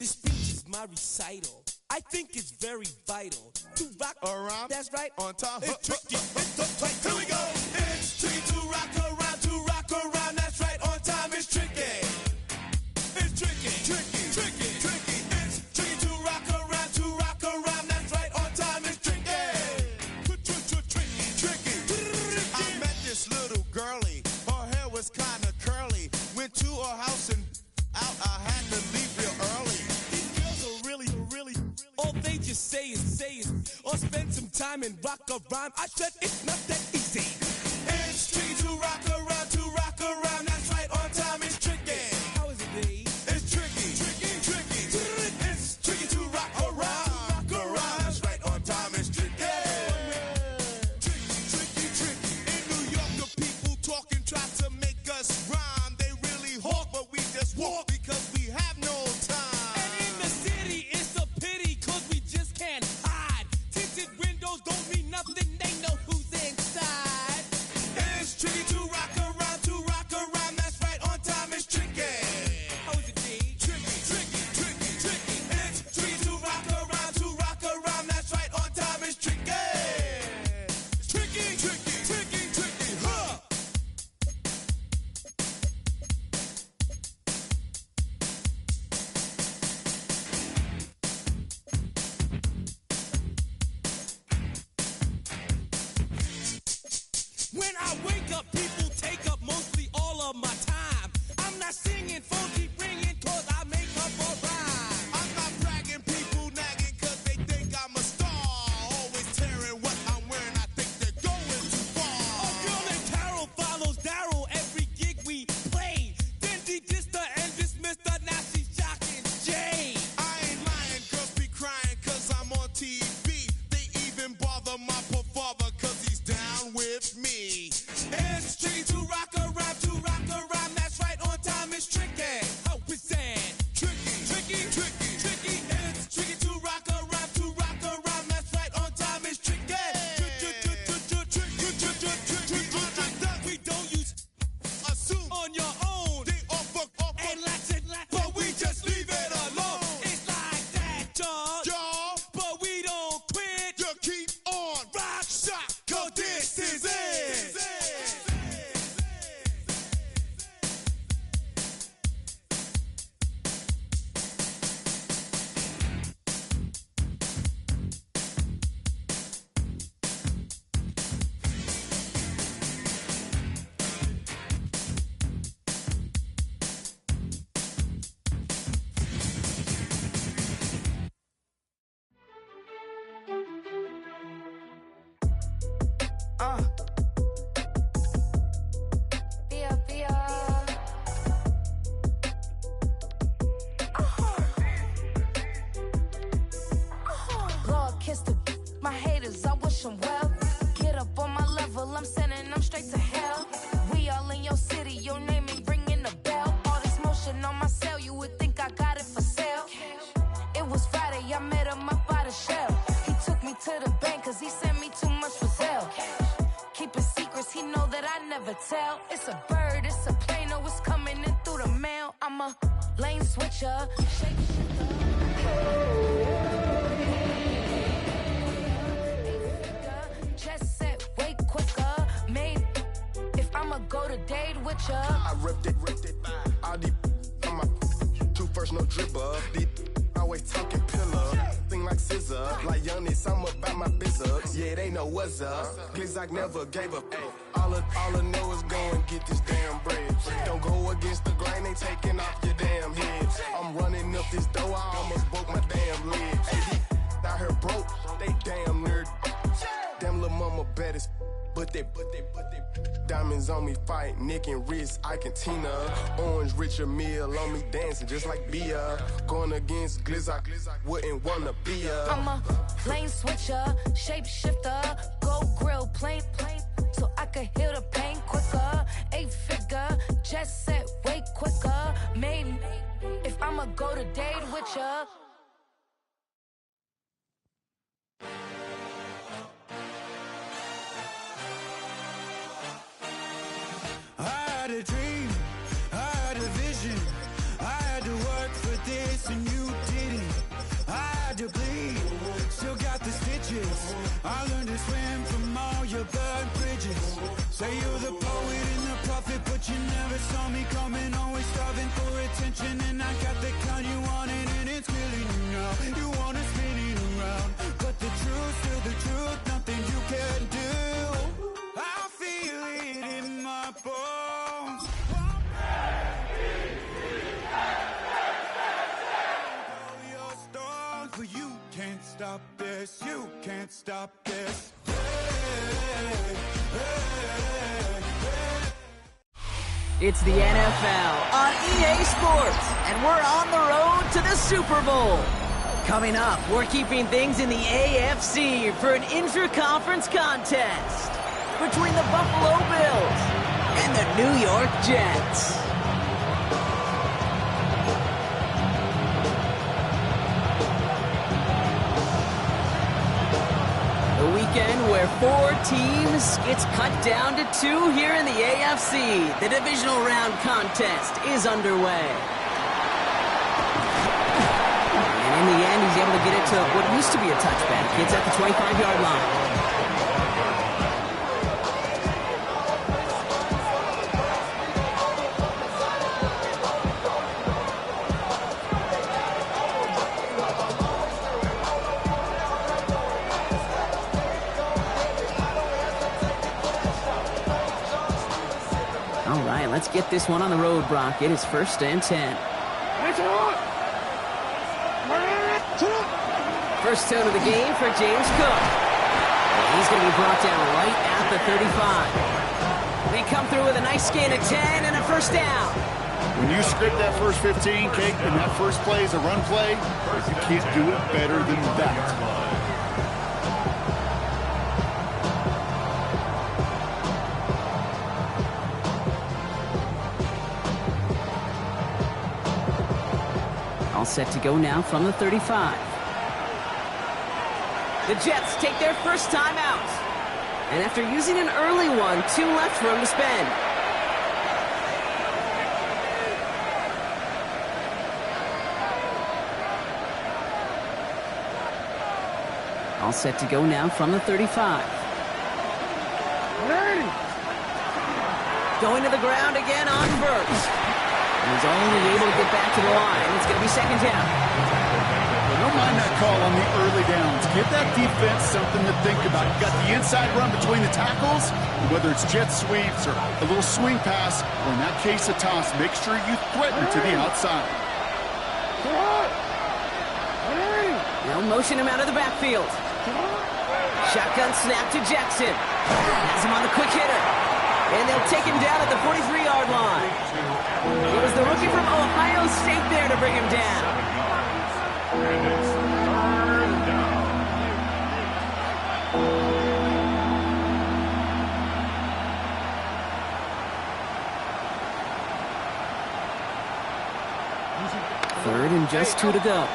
This speech is my recital. I think it's very vital to rock around. That's right. On time. It's tricky. It's the play. Here we go. It's tricky to rock around. To rock around. That's right. On time. It's tricky. It's tricky. Tricky. Tricky. Tricky. It's tricky to rock around. To rock around. That's right. On time. It's tricky. Tricky. Tricky. I met this little girlie. Her hair was kind of curly. Went to her house and out. I had to leave real early. These girls are really, all they just say is, or spend some time and rock a rhyme. I said it's not that easy. It's tricky to rock around. To rock around. That's right. On time. It's tricky. How is it, Dave? It's tricky. Tricky. Tricky. It's tricky to rock around. Rock around. That's right. On time. It's tricky. Tricky. In New York, the people talking try to make us rhyme. They really hawk, but we just walk because we have no time. And in the city, it's a pity, cause we just can't hide. Tinted windows don't mean nothing, they know who's inside. It's tricky to rock around. To rock around. That's right. On time. It's tricky. How is it, Dave? Tricky. It's tricky to rock around. To rock around. That's right. On time. It's tricky. Tricky. Huh. When I wake up, people take up mostly all of my time. I'm not singing, phone keep ringing, cause I make up a rhyme. I'm not bragging, people nagging cause they think I'm a star. Always tearing what I'm wearing, I think they're going too far. A girl named Carol follows Daryl every gig we play. Then she dissed her and dismissed her, now she's shocking Jay. I ain't lying, girls be crying cause I'm on TV. They even bother my poor father cause he's down with me. It's tricky to rock around, that's right, on time it's tricky. How is that? Tricky. It's tricky to rock around, that's right, on time it's tricky. We don't use Assume on your own. they offer, And lots and lots, but we just leave it alone. it's like that, y'all. Y'all, But we don't quit. you keep on Rock, shot, cause this is it. Lord, kiss the my haters, I wish them well. Get up on my level, I'm sending them straight to hell. We all in your city, your name ain't ringing the bell. All this motion on my cell, you would think I got it for sale. It was Friday, I met him up by the shell. He took me to the bank, cause he sent me too much for sale. Keeping secrets, he know that I never tell. It's a bird, it's a plane, oh, it's coming in through the mail. I'm a lane switcher, shake just said way quicker. Made if I'ma go to date with ya. I ripped it. All these on my two first, no dribble. These always talking pillar. Thing like scissor. Like Youngest, I'm about my business. Yeah, they know what's up. Glizzock never gave up. All I know is go and get this damn bread. Don't go against the grain, they taking off your damn head. I'm running up this door, I almost broke my damn leg. Hey, out here broke, they damn nerd. Damn lil' mama bad as but they diamonds on me fight, neck and wrist, I can Tina. Orange Richard Mill on me dancing just like Bia. Going against Glizzock, wouldn't wanna be a. I'm a lane switcher, shapeshifter, go grill, plain, so I could heal the pain quicker. 8-figure, just set way quicker. Made if I'ma go to date with ya. I had a dream, I had a vision, I had to work for this and you did. it, but you never saw me coming. Always starving for attention, and I got the kind you wanted, and it's killing you now. You wanna spin it around, but the truth's still the truth. Nothing you can do. I feel it in my bones. Your storms, but you can't stop this. You can't stop this. It's the NFL on EA Sports, and we're on the road to the Super Bowl. Coming up, we're keeping things in the AFC for an intra-conference contest between the Buffalo Bills and the New York Jets. A weekend where 4 teams gets cut down to 2 here in the AFC. The divisional round contest is underway. And in the end, he's able to get it to what used to be a touchback. It's at the 25-yard line. Let's get this one on the road, Brock. It is 1st and 10. First down of the game for James Cook. He's going to be brought down right at the 35. They come through with a nice gain of 10 and a first down. When you script that first 15, Kate, and that first play is a run play, you can't do it better than that. All set to go now from the 35. The Jets take their first time out. And after using an early one, 2 left for him to spend. All set to go now from the 35. Going to the ground again on Burks. He's only able to get back to the line. It's going to be 2nd down. Well, don't mind that call on the early downs. Give that defense something to think about. You got the inside run between the tackles, whether it's jet sweeps or a little swing pass, or in that case a toss, make sure you threaten to the outside. They'll motion him out of the backfield. Shotgun snap to Jackson. Has him on the quick hitter. And they'll take him down at the 43-yard line. It was the rookie from Ohio State there to bring him down. And it's 3rd down. Third and just 2 to go.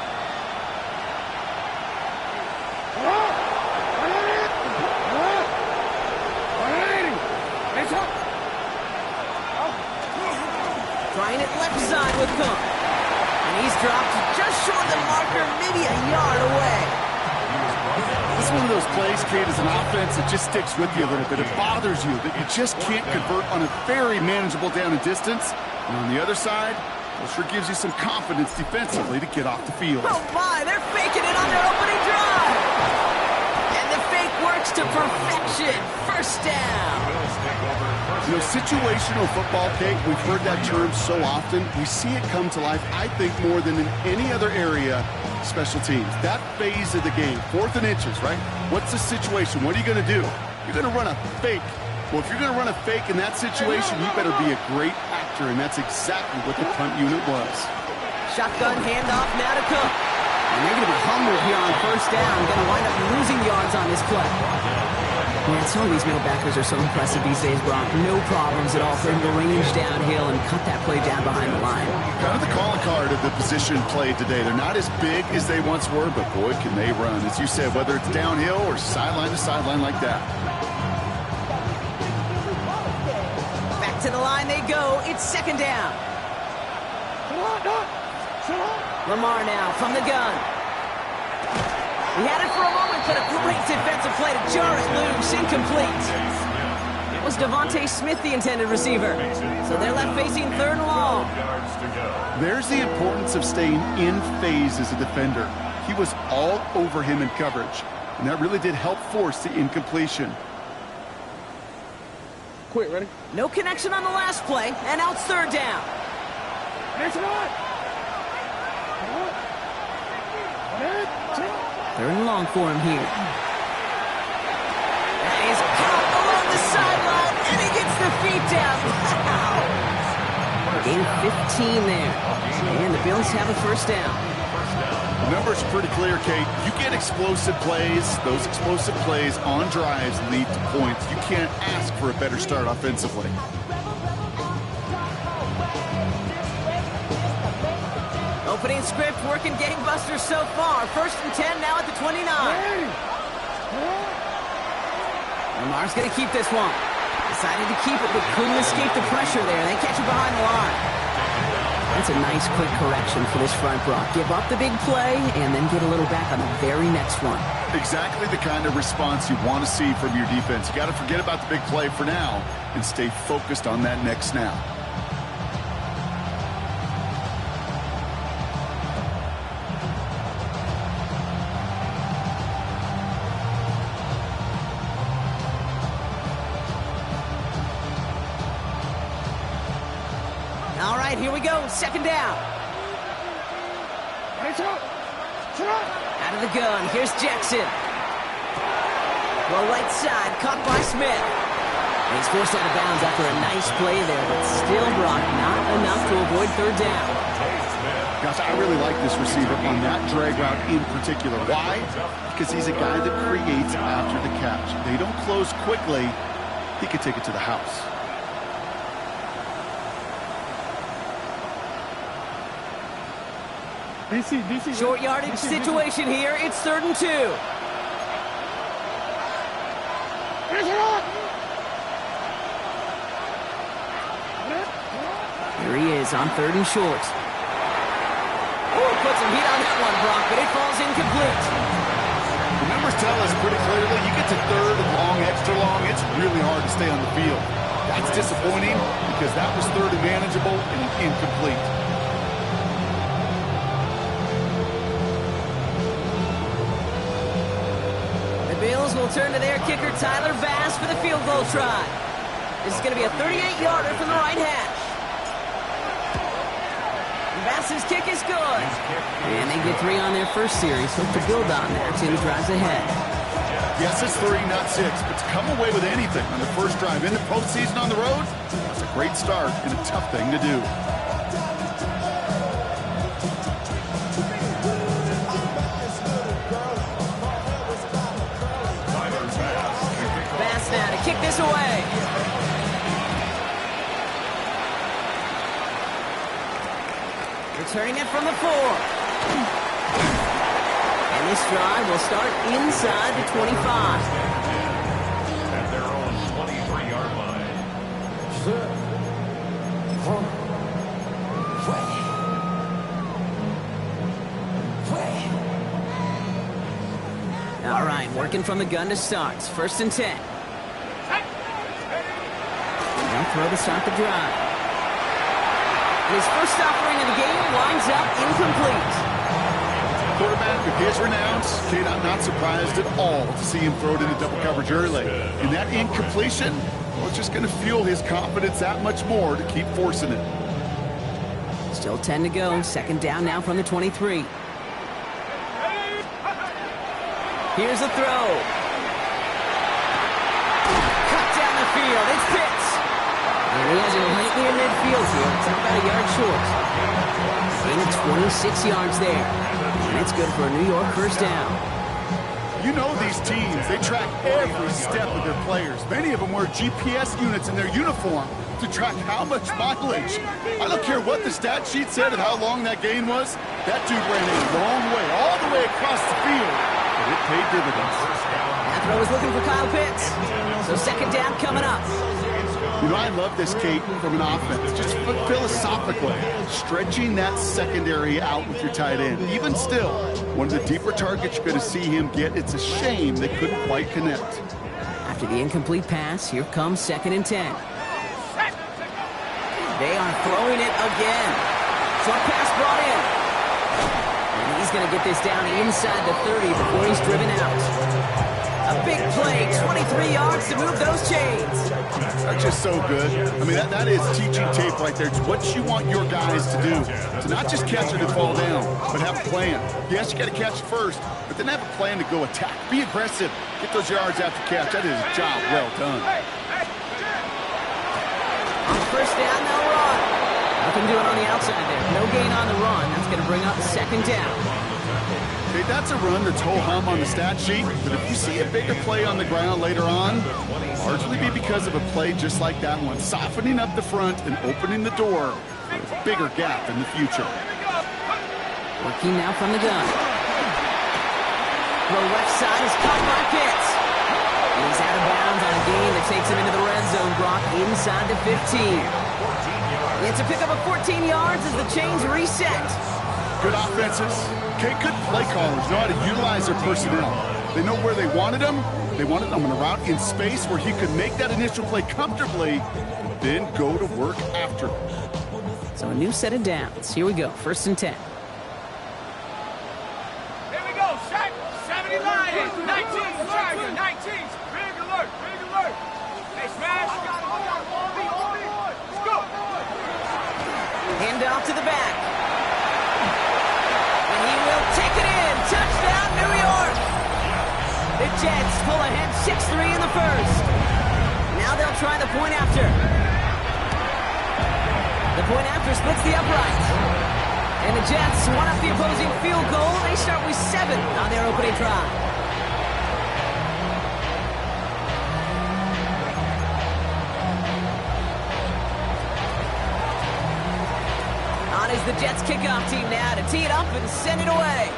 Trying it left side with Cook. And he's dropped just short of the marker, maybe a yard away. This is one of those plays, Kate, as an offense that just sticks with you a little bit. It bothers you that you just can't convert on a very manageable down and distance. And on the other side, it sure gives you some confidence defensively to get off the field. Oh my, they're faking it on their opening drive. And the fake works to perfection. First down. You know, situational football, Kate, we've heard that term so often. We see it come to life, I think, more than in any other area, special teams. That phase of the game, 4th and inches, right? What's the situation? What are you going to do? You're going to run a fake. Well, if you're going to run a fake in that situation, you better be a great actor, and that's exactly what the punt unit was. Shotgun handoff now to Cook. And they're going to be humbled here on first down. Going to wind up losing yards on this play. Man, some of these middle backers are so impressive these days, Brock. No problems at all for him to range downhill and cut that play down behind the line. Kind of the calling card of the position played today. They're not as big as they once were, but boy, can they run. As you said, whether it's downhill or sideline to sideline like that. Back to the line they go. It's 2nd down. Lamar now from the gun. He had it for a moment, but a great defensive play to jar it loose. Incomplete. It was was Devontae Smith the intended receiver. So they're left facing 3rd and long. There's the importance of staying in phase as a defender. He was all over him in coverage, and that really did help force the incompletion. Quick, ready? No connection on the last play, and now it's 3rd down. Next one. 3rd and long for him here. And he's caught along the sideline, and he gets the feet down. Wow! Gain of 15 there. And the Bills have a 1st down. The numbers are pretty clear, Kate. You get explosive plays. Those explosive plays on drives lead to points. You can't ask for a better start offensively. Opening script working gangbusters so far. 1st and 10 now at the 29. Lamar's going to keep this one. Decided to keep it, but couldn't escape the pressure there. They catch it behind the line. That's a nice quick correction for this front, Brock. Give up the big play and then get a little back on the very next one. Exactly the kind of response you want to see from your defense. You got to forget about the big play for now and stay focused on that next snap. All right, here we go. 2nd down. Out of the gun. Here's Jackson. Well, right side, caught by Smith. And he's forced out of bounds after a nice play there, but still, Brock, not enough to avoid 3rd down. Gosh, I really like this receiver on that drag route in particular. Why? Because he's a guy that creates after the catch. They don't close quickly. He could take it to the house. DC. Short yardage situation here. It's 3rd and 2. Here he is on 3rd and short. Oh, put some heat on that one, Brock, but it falls incomplete. The numbers tell us pretty clearly, you get to 3rd and long, extra long, it's really hard to stay on the field. That's disappointing because that was 3rd and manageable and incomplete. Bills will turn to their kicker, Tyler Bass, for the field goal try. This is going to be a 38-yarder from the right hash. Bass's kick is good. And they get 3 on their first series. Hope to build on that in the drives ahead. Yes, it's 3, not 6, but to come away with anything on the first drive in the postseason on the road, that's a great start and a tough thing to do. Now to kick this away. Returning it from the 4. And this drive will start inside the 25. At their own 23-yard line. All right, working from the gun to start. 1st and 10. And throw to start the drive. And his first offering of the game winds up incomplete. Quarterback of his renounce, Kate, I'm not surprised at all to see him throw it into double coverage early. And that incompletion, well, it's just going to fuel his confidence that much more to keep forcing it. Still 10 to go. 2nd down now from the 23. Here's a throw. Cut down the field. It's Pitts. And he has it right near midfield here. It's about a yard short. Gain of 26 yards there. And it's good for a New York 1st down. You know these teams, they track every step of their players. Many of them wear GPS units in their uniform to track how much mileage. I don't care what the stat sheet said and how long that gain was. That dude ran a long way, all the way across the field. But it paid dividends. That throw is looking for Kyle Pitts. So 2nd down coming up. You know, I love this, Kate, from an offense. Just philosophically, stretching that secondary out with your tight end. Even still, one of the deeper targets you're going to see him get. It's a shame they couldn't quite connect. After After the incomplete pass, here comes 2nd and 10. They are throwing it again. Short pass brought in. And he's going to get this down inside the 30 before he's driven out. A big play, 23 yards to move those chains. That's just so good. I mean, that is teaching tape right there. It's what you want your guys to do. To not just catch it and fall down, but have a plan. Yes, you got to catch it first, but then have a plan to go attack. Be aggressive. Get those yards after catch. That is a job well done. On first down, they'll run. Nothing doing on the outside there. No gain on the run. That's going to bring up 2nd down. Okay, that's a run that's ho-hum on the stat sheet, but if you see a bigger play on the ground later on, largely be because of a play just like that one, softening up the front and opening the door for a bigger gap in the future. Working now from the gun. The left side is caught by Pitts. He's out of bounds on a gain that takes him into the red zone, Brock, inside the 15. It's a pickup of 14 yards as the chains reset. Good offenses. Okay, good play callers know how to utilize their personnel. They know where they wanted them. They wanted them on a route in space where he could make that initial play comfortably, then go to work after. So a new set of downs. Here we go, 1st and 10. Here we go, Shaq. 70 Lions, 19 Tiger, 19. Big alert, big alert. Hey, Smash. Let's go. Hand off to the back. Take it in. Touchdown, New York. The Jets pull ahead 6-3 in the first. Now they'll try the point after. The point after splits the upright. And the Jets one up the opposing field goal. They start with 7 on their opening drive. Is the Jets kickoff team now to tee it up and send it away.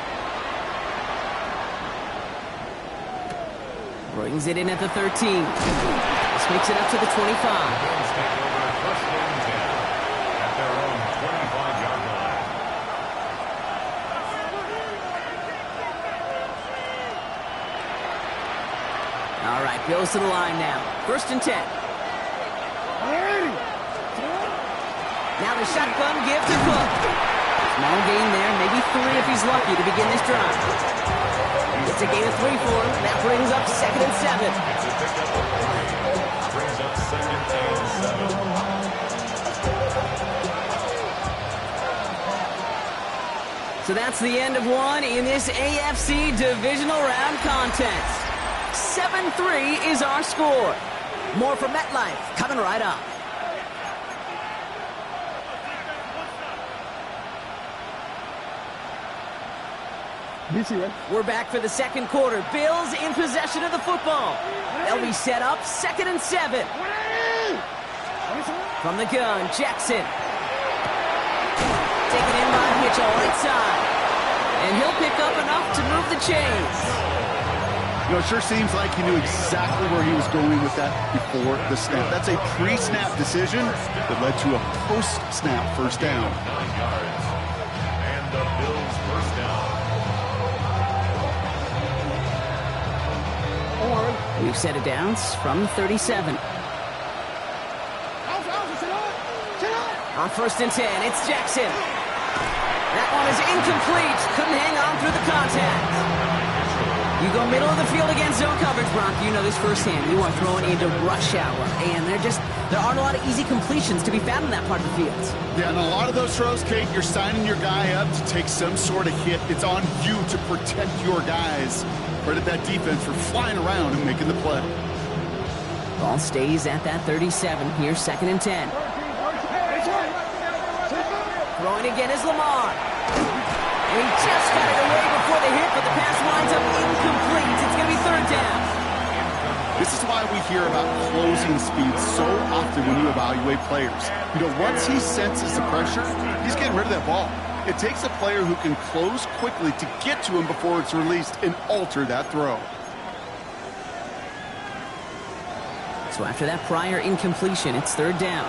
Brings it in at the 13. This makes it up to the 25. All right, Bills to the line now. 1st and 10. Now the shotgun give to Cook. Small gain there, maybe 3 if he's lucky to begin this drive. It's a gain of 3 for him. That brings up 2nd and 7. Brings up 2nd and 7. So that's the end of one in this AFC divisional round contest. 7-3 is our score. More from MetLife coming right up. We're back for the second quarter. Bills in possession of the football. They'll be set up 2nd and 7. From the gun, Jackson. Taken in by Mitchell, right side. And he'll pick up enough to move the chains. You know, it sure seems like he knew exactly where he was going with that before the snap. That's a pre-snap decision that led to a post-snap first down. 9 yards. And the Bills first down. We've set it downs from 37. On 1st and 10, it's Jackson. That one is incomplete. Couldn't hang on through the contact. You go middle of the field against zone coverage, Brock. You know this firsthand. You are throwing into rush hour. And there aren't a lot of easy completions to be found in that part of the field. Yeah, and a lot of those throws, Kate, you're signing your guy up to take some sort of hit. It's on you to protect your guys. Credit that defense for flying around and making the play. Ball stays at that 37. Here's 2nd and 10. Throwing again is Lamar. And he just got it away before the hit, but the pass winds up incomplete. It's going to be 3rd down. This is why we hear about closing speed so often when you evaluate players. You know, once he senses the pressure, he's getting rid of that ball. It takes a player who can close quickly to get to him before it's released and alter that throw. So after that prior incompletion, it's 3rd down.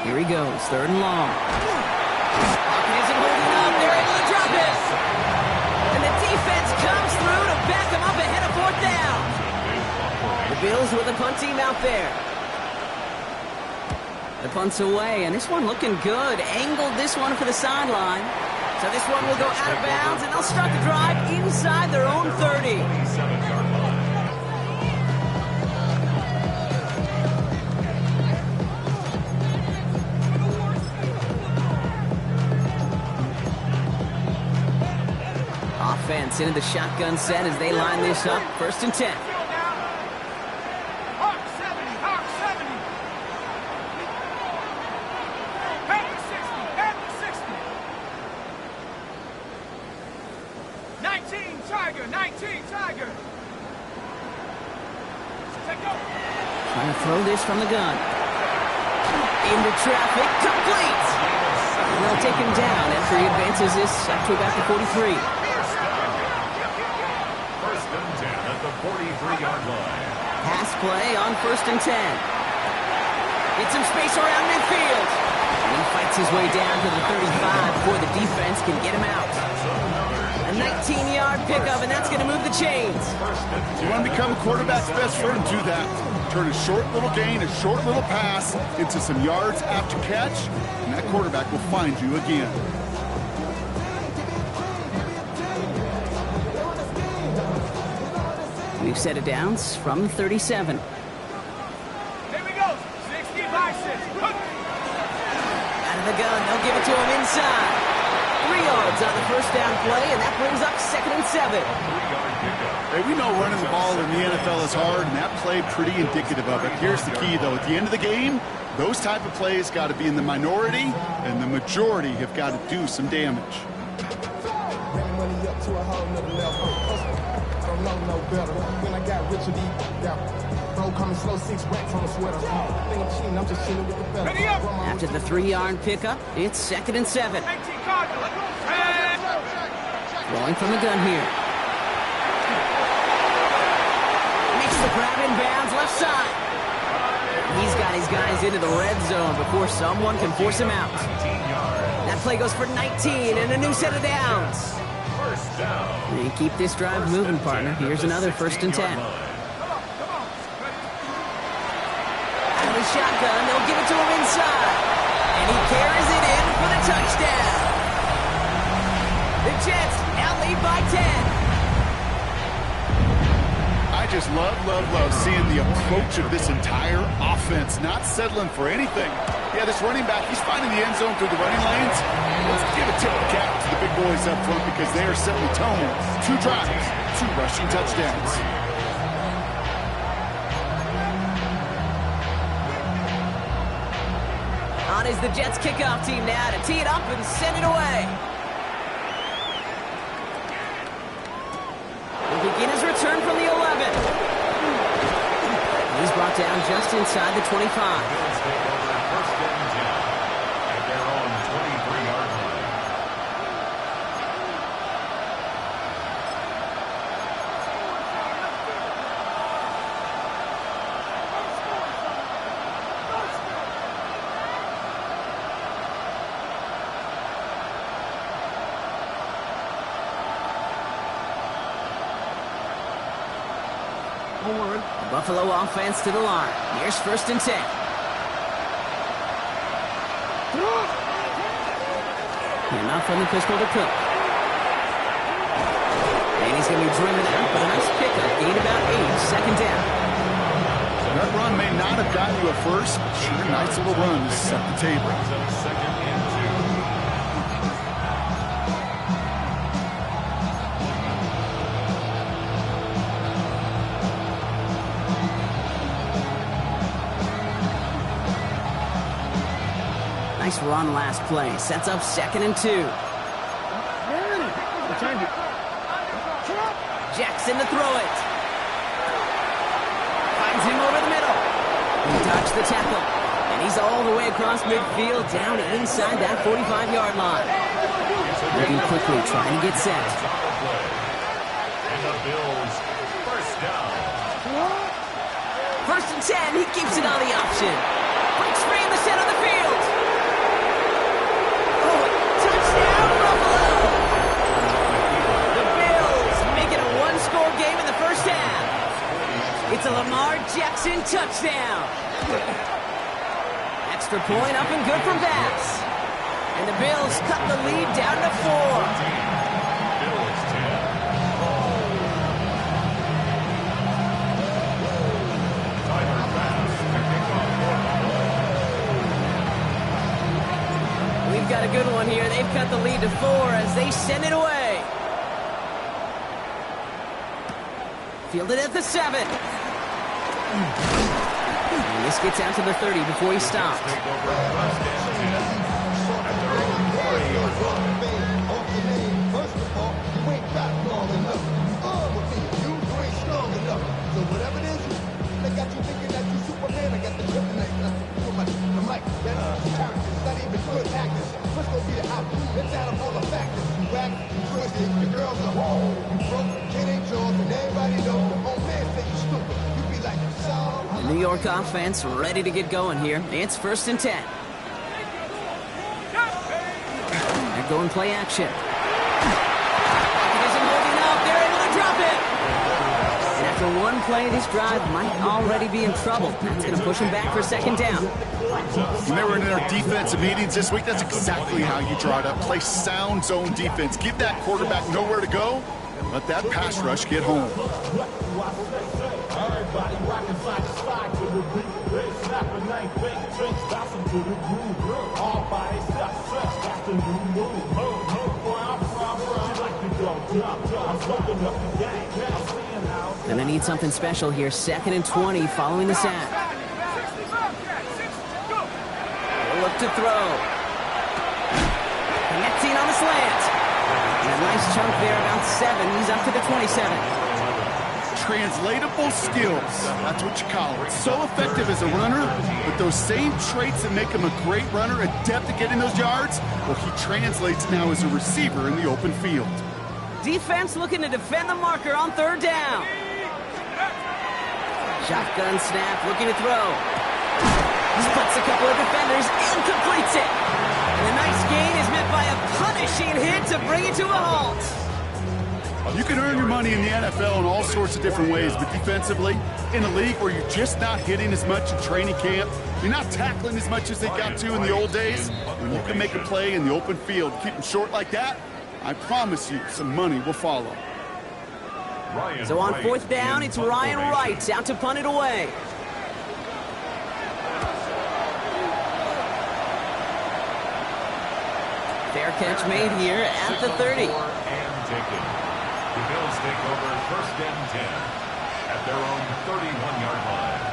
Here he goes, 3rd and long. Isn't holding up. They're able to drop Smith. And the defense comes through to back him up ahead of fourth down. The Bills with the punt team out there. The punt's away, and this one looking good. Angled this one for the sideline. So this one will go out of bounds, and they'll start the drive inside their own 30. Offense into the shotgun set as they line this up. 1st and 10. Trying to throw this from the gun. Into traffic, complete! And they'll take him down after he advances this up to about the 43. 1st and 10 at the 43-yard line. Pass play on 1st and 10. Get some space around midfield. And he fights his way down to the 35 before the defense can get him out. A 19-yard pickup, and that's going to move the chains. You want to become a quarterback's best friend, do that. Turn a short little gain, a short little pass into some yards after catch, and that quarterback will find you again. New set of downs from the 37. Here we go. 60 by 6. Out of the gun, they'll give it to him inside. 3 yards on the 1st down play, and that brings up 2nd and 7. Hey, we know running the ball in the NFL is hard, and that play pretty indicative of it. Here's the key, though. At the end of the game, those type of plays got to be in the minority, and the majority have got to do some damage. After the 3-yard pickup, it's 2nd and 7. Rolling from the gun here. Makes the grab in bounds left side. He's got his guys into the red zone before someone can force him out. That play goes for 19 and a new set of downs. They keep this drive moving, partner. Here's another 1st and 10. Out of the shotgun, they'll give it to him inside. And he carries it in for the touchdown. The Jets now lead by 10. I just love seeing the approach of this entire offense, not settling for anything. Yeah, this running back, he's finding the end zone through the running lanes. Let's give a tip of the cap to the big boys up front because they are setting the tone. 2 drives, 2 rushing touchdowns. On is the Jets kickoff team now to tee it up and send it away. He'll begin his return from the 11. He's brought down just inside the 25. Buffalo offense to the line. Here's 1st and 10. And off from the pistol to Cook. And he's going to be driven out, but a nice pickup. Gain about 8. 2nd down. That run may not have gotten you at first, but sure, nice little run to set the table. Nice run last play. Sets up 2nd and 2. Jackson to throw it. Finds him over the middle. He dodged the tackle. And he's all the way across midfield down inside that 45-yard line. Moving quickly, trying to get set. And the Bills, 1st down. 1st and 10. He keeps it on the option. Breaks free in the center of the field. Touchdown, Buffalo! It's a Lamar Jackson touchdown. Extra point up and good for Bass. And the Bills cut the lead down to 4. We've got a good one here. They've cut the lead to 4 as they send it away. Fielded at the 7. And this gets out to the 30 before he stops. So whatever it is, they got you thinking that you Superman. I got the kryptonite. So much. I'm like, that's characters, not even good actors. What's gonna be the outcome? It's out of all the factors. You whack, you twisted, your girls are whole. You broke, kid ain't yours, and everybody knows. The old man say you stupid. You be like, so. The New York offense ready to get going here. It's 1st and 10. They're going play action. It isn't holding up. They're able to drop it. And after one play, this drive might already be in trouble. That's going to push them back for 2nd down. When they were in our defensive meetings this week, that's exactly how you draw it up. Play sound zone defense. Give that quarterback nowhere to go. Let that pass rush get home. Everybody rockin' side to side to the beat. They snapping, ain't fake drinks, bouncing to the groove. All bodies got stress, that's the new move. Where I'm from, she like to go jump. I'm smoking up the game. I'm seeing how. Gonna need something special here. 2nd and 20 following the sack. They'll look to throw. Connecting on the slant. And a nice chunk there, about 7. He's up to the 27. Translatable skills. That's what you call it. So effective as a runner, but those same traits that make him a great runner, adept at getting those yards, well, he translates now as a receiver in the open field. Defense looking to defend the marker on 3rd down. Shotgun snap, looking to throw. Splits a couple of defenders and completes it. And a nice gain is met by a punishing hit to bring it to a halt. You can earn your money in the NFL in all sorts of different ways, but defensively, in a league where you're just not hitting as much in training camp, you're not tackling as much as they got to in the old days, when you can make a play in the open field, keep them short like that, I promise you some money will follow. So on 4th down, it's Ryan Wright out to punt it away. Fair catch made here at the 30. The Bills take over 1st and 10 at their own 31-yard line.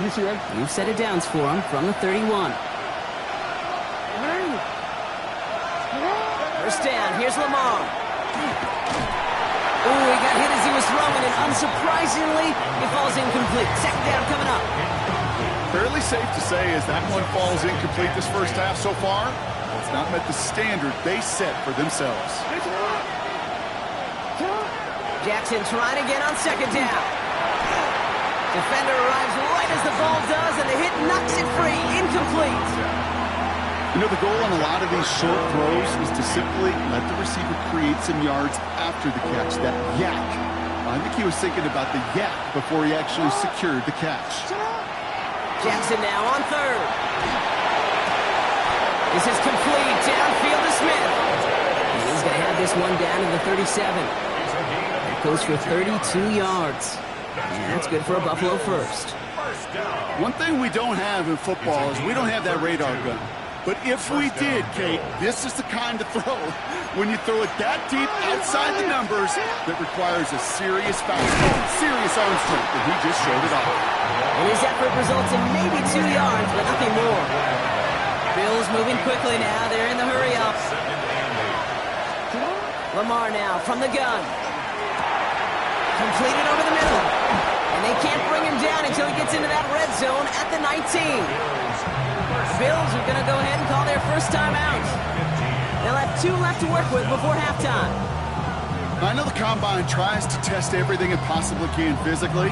You see it? You've set it downs for him from the 31. 1st down, here's Lamar. Ooh, he got hit as he was throwing, and unsurprisingly, it falls incomplete. 2nd down coming up. Fairly safe to say as that one falls incomplete this first half so far, it's not met the standard they set for themselves. Jackson trying again on 2nd down. Defender arrives right as the ball does, and the hit knocks it free. Incomplete. You know, the goal on a lot of these short throws is to simply let the receiver create some yards after the catch, that yak. I think he was thinking about the yak before he actually secured the catch. Jackson now on 3rd. This is complete. Downfield to Smith. And he's going to have this one down to the 37. That goes for 32 yards. And that's good for a Buffalo first. One thing we don't have in football is we don't have that radar gun. But if we did, Kate, this is the kind of throw, when you throw it that deep outside the numbers, that requires a serious fastball, serious arm strength, and he just showed it off. And his effort results in maybe 2 yards, but nothing more. Bills moving quickly now. They're in the hurry up. Lamar now from the gun. Completed over the middle. And they can't bring him down until he gets into that red zone at the 19. Bills are going to go ahead and call their first time out. They'll have 2 left to work with before halftime. I know the Combine tries to test everything it possibly can physically,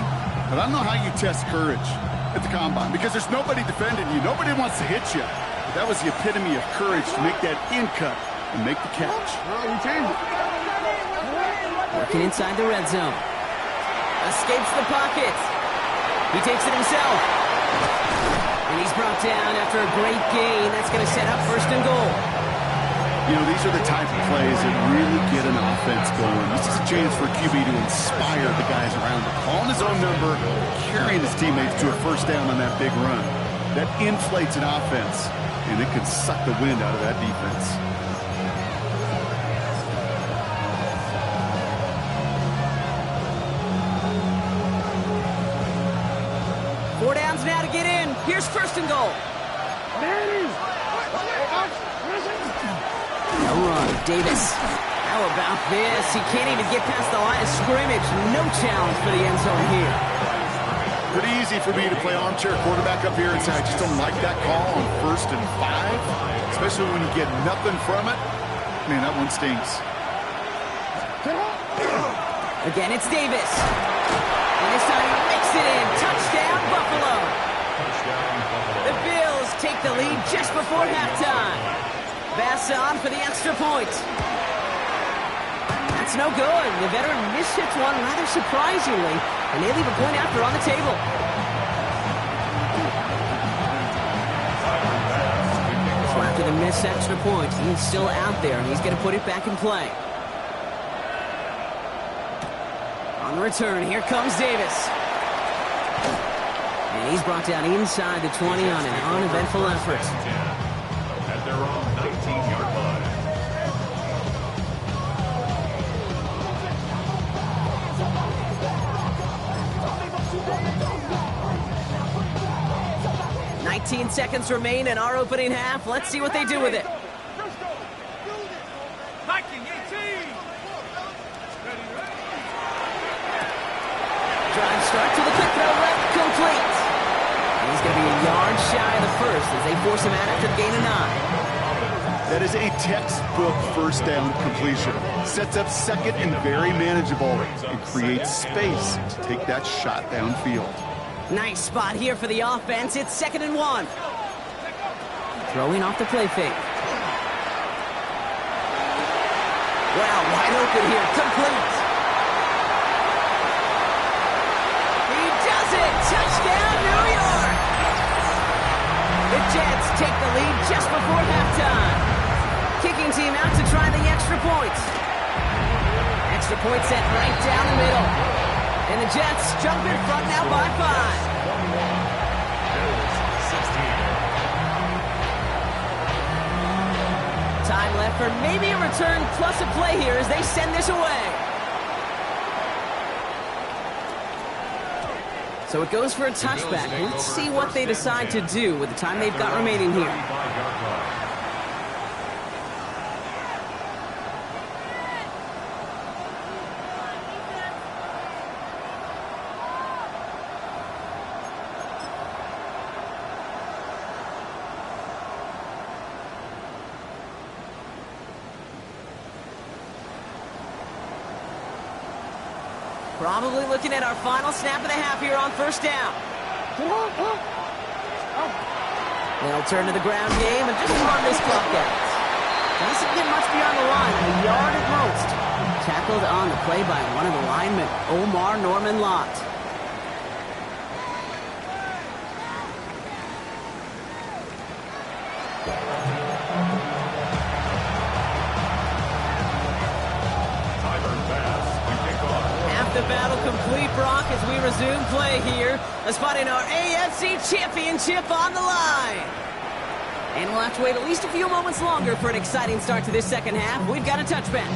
but I don't know how you test courage at the Combine because there's nobody defending you. Nobody wants to hit you. But that was the epitome of courage to make that in cut and make the catch. Working inside the red zone. Escapes the pocket. He takes it himself. And he's brought down after a great gain. That's going to set up 1st and goal. You know, these are the type of plays that really get an offense going. This is a chance for QB to inspire the guys around him. Calling his own number, carrying his teammates to a 1st down on that big run. That inflates an offense, and it can suck the wind out of that defense. Four downs now to get in. Here's 1st and goal. No run. Davis. How about this? He can't even get past the line of scrimmage. No challenge for the end zone here. Pretty easy for me to play armchair quarterback up here and say, I just don't like that call on 1st and 5, especially when you get nothing from it. Man, that one stinks. Again, it's Davis. And this time he makes it in. Touchdown, Buffalo. The Bills take the lead just before halftime. Bass on for the extra point. That's no good. The veteran mishits one rather surprisingly, and they leave a point after on the table. So after the missed extra point, he's still out there, and he's going to put it back in play. On the return, here comes Davis. And he's brought down inside the 20 on an uneventful effort. At their own 19-yard line. Seconds remain in our opening half. Let's see what they do with it. Drive start to the quick throw left, complete. And he's going to be a yard shy of the 1st as they force him out after the gain of 9. That is a textbook 1st down completion. Sets up 2nd and very manageable and creates space to take that shot downfield. Nice spot here for the offense. It's 2nd and 1. Throwing off the play fake. Wow, wide open here. Complete. He does it. Touchdown, New York. The Jets take the lead just before halftime. Kicking team out to try the extra point. Extra point set right down the middle. And the Jets jump in front now by 5. Time left for maybe a return plus a play here as they send this away. So it goes for a touchback. Let's see what they decide to do with the time they've got remaining here. Probably looking at our final snap of the half here on 1st down. They'll turn to the ground game and just run this clock out. Doesn't get much beyond the line, a yard at most. Tackled on the play by one of the linemen, Omar Norman Lott. The battle complete, Brock, as we resume play here. A spot in our AFC Championship on the line. And we'll have to wait at least a few moments longer for an exciting start to this 2nd half. We've got a touchback.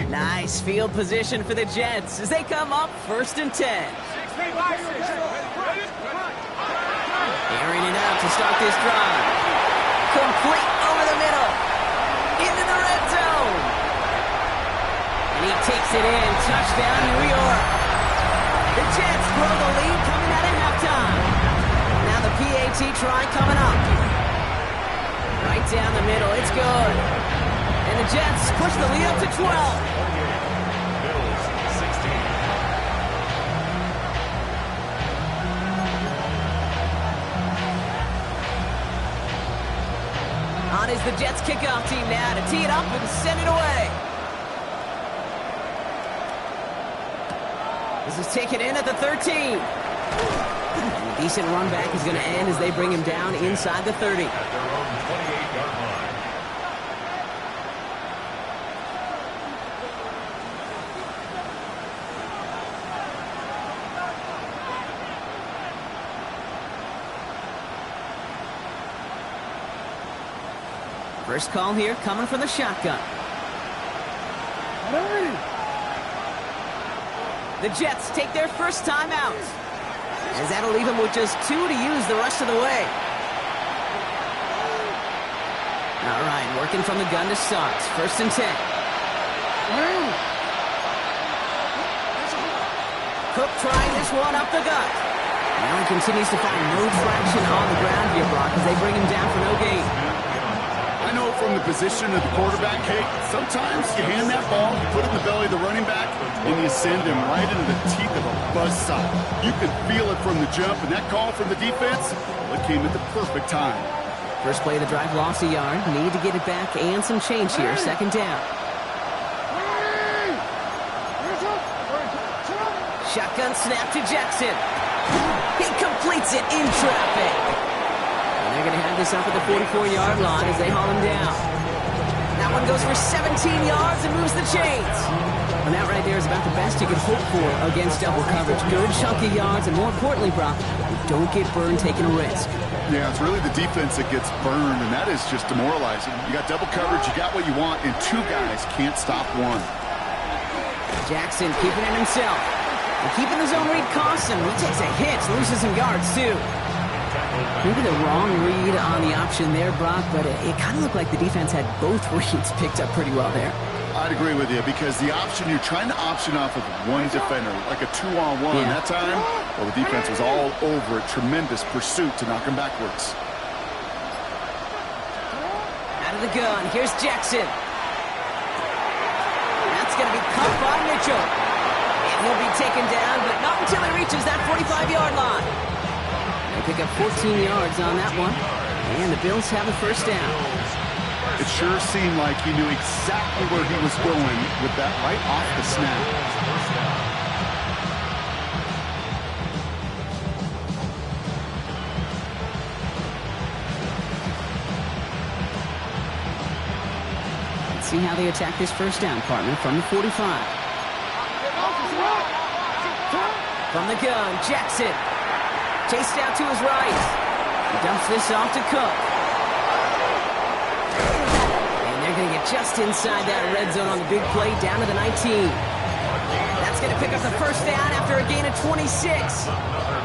Nice field position for the Jets as they come up 1st and 10. Airing it out to start this drive. Complete over the middle. Into the red zone. And he takes it in. Touchdown, New York. The Jets grow the lead coming out of halftime. Now the PAT try coming up. Right down the middle. It's good. And the Jets push the lead up to 12. Bills 16. on is the Jets kickoff team now to tee it up and send it away. This is taken in at the 13. And a decent run back is going to end as they bring him down inside the 30. At their own 28-yard line. First call here coming from the shotgun. The Jets take their first time out, as that'll leave him with just 2 to use the rest of the way. All right, working from the gun to start. First and 10. Cook trying this one up the gut. Now he continues to find no traction on the ground here, Brock, as they bring him down for no gain. I know from the position of the quarterback, Kate, sometimes you hand that ball, you put it in the belly of the running back, and you send him right into the teeth of a buzzsaw. You can feel it from the jump, and that call from the defense, well, it came at the perfect time. First play of the drive lost a yard. Need to get it back and some change here. Second down. Shotgun snap to Jackson. He completes it in traffic. And they're going to have this up at the 44-yard line as they haul him down. That one goes for 17 yards and moves the chains. And that right there is about the best you can hope for against double coverage. Good chunky yards, and more importantly, Brock, don't get burned taking a risk. Yeah, it's really the defense that gets burned, and that is just demoralizing. You got double coverage, you got what you want, and 2 guys can't stop one. Jackson keeping it himself. And keeping the zone read costs him. He takes a hit, loses some yards, too. Maybe the wrong read on the option there, Brock, but it kind of looked like the defense had both reads picked up pretty well there. I'd agree with you, because the option, you're trying to option off of one defender, like a 2-on-1. Yeah. That time, well, the defense was all over it. Tremendous pursuit to knock him backwards. Out of the gun, here's Jackson. That's going to be caught by Mitchell. And he'll be taken down, but not until he reaches that 45-yard line. They pick up 14 yards on that one, and the Bills have a first down. It sure seemed like he knew exactly where he was going with that right off the snap. Let's see how they attack this first down, partner, from the 45. From the gun, Jackson. Chased out to his right. He dumps this off to Cook. And they're going to get just inside that red zone on the big play, down to the 19. That's going to pick up the first down after a gain of 26.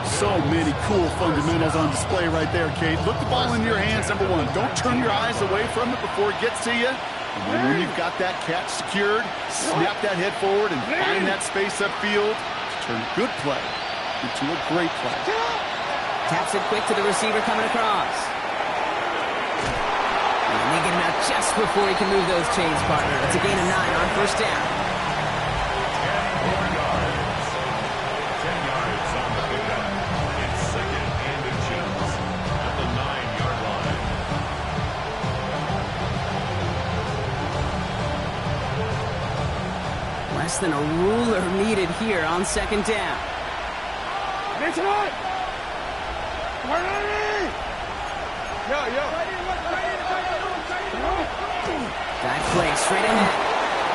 So many cool fundamentals on display right there, Kate. Look the ball in your hands, number 1. Don't turn your eyes away from it before it gets to you. And then when you've got that catch secured, snap that head forward and find that space upfield to turn a good play into a great play. Taps it quick to the receiver coming across. And they get him out just before he can move those chains, partner. It's a gain of 9 on first down. 10 yards. 10 yards on the pickup. It's second and inches at the 9-yard line. Less than a ruler needed here on second down. That play straight ahead.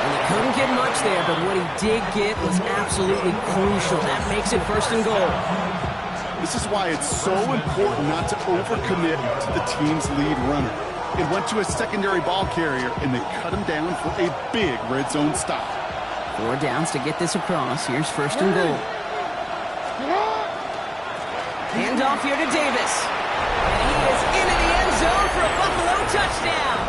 And he couldn't get much there, but what he did get was absolutely crucial. That makes it first and goal. This is why it's so important not to overcommit to the team's lead runner. It went to a secondary ball carrier, and they cut him down for a big red zone stop. 4 downs to get this across. Here's first and goal. Handoff here to Davis. And he is into the end zone for a Buffalo touchdown.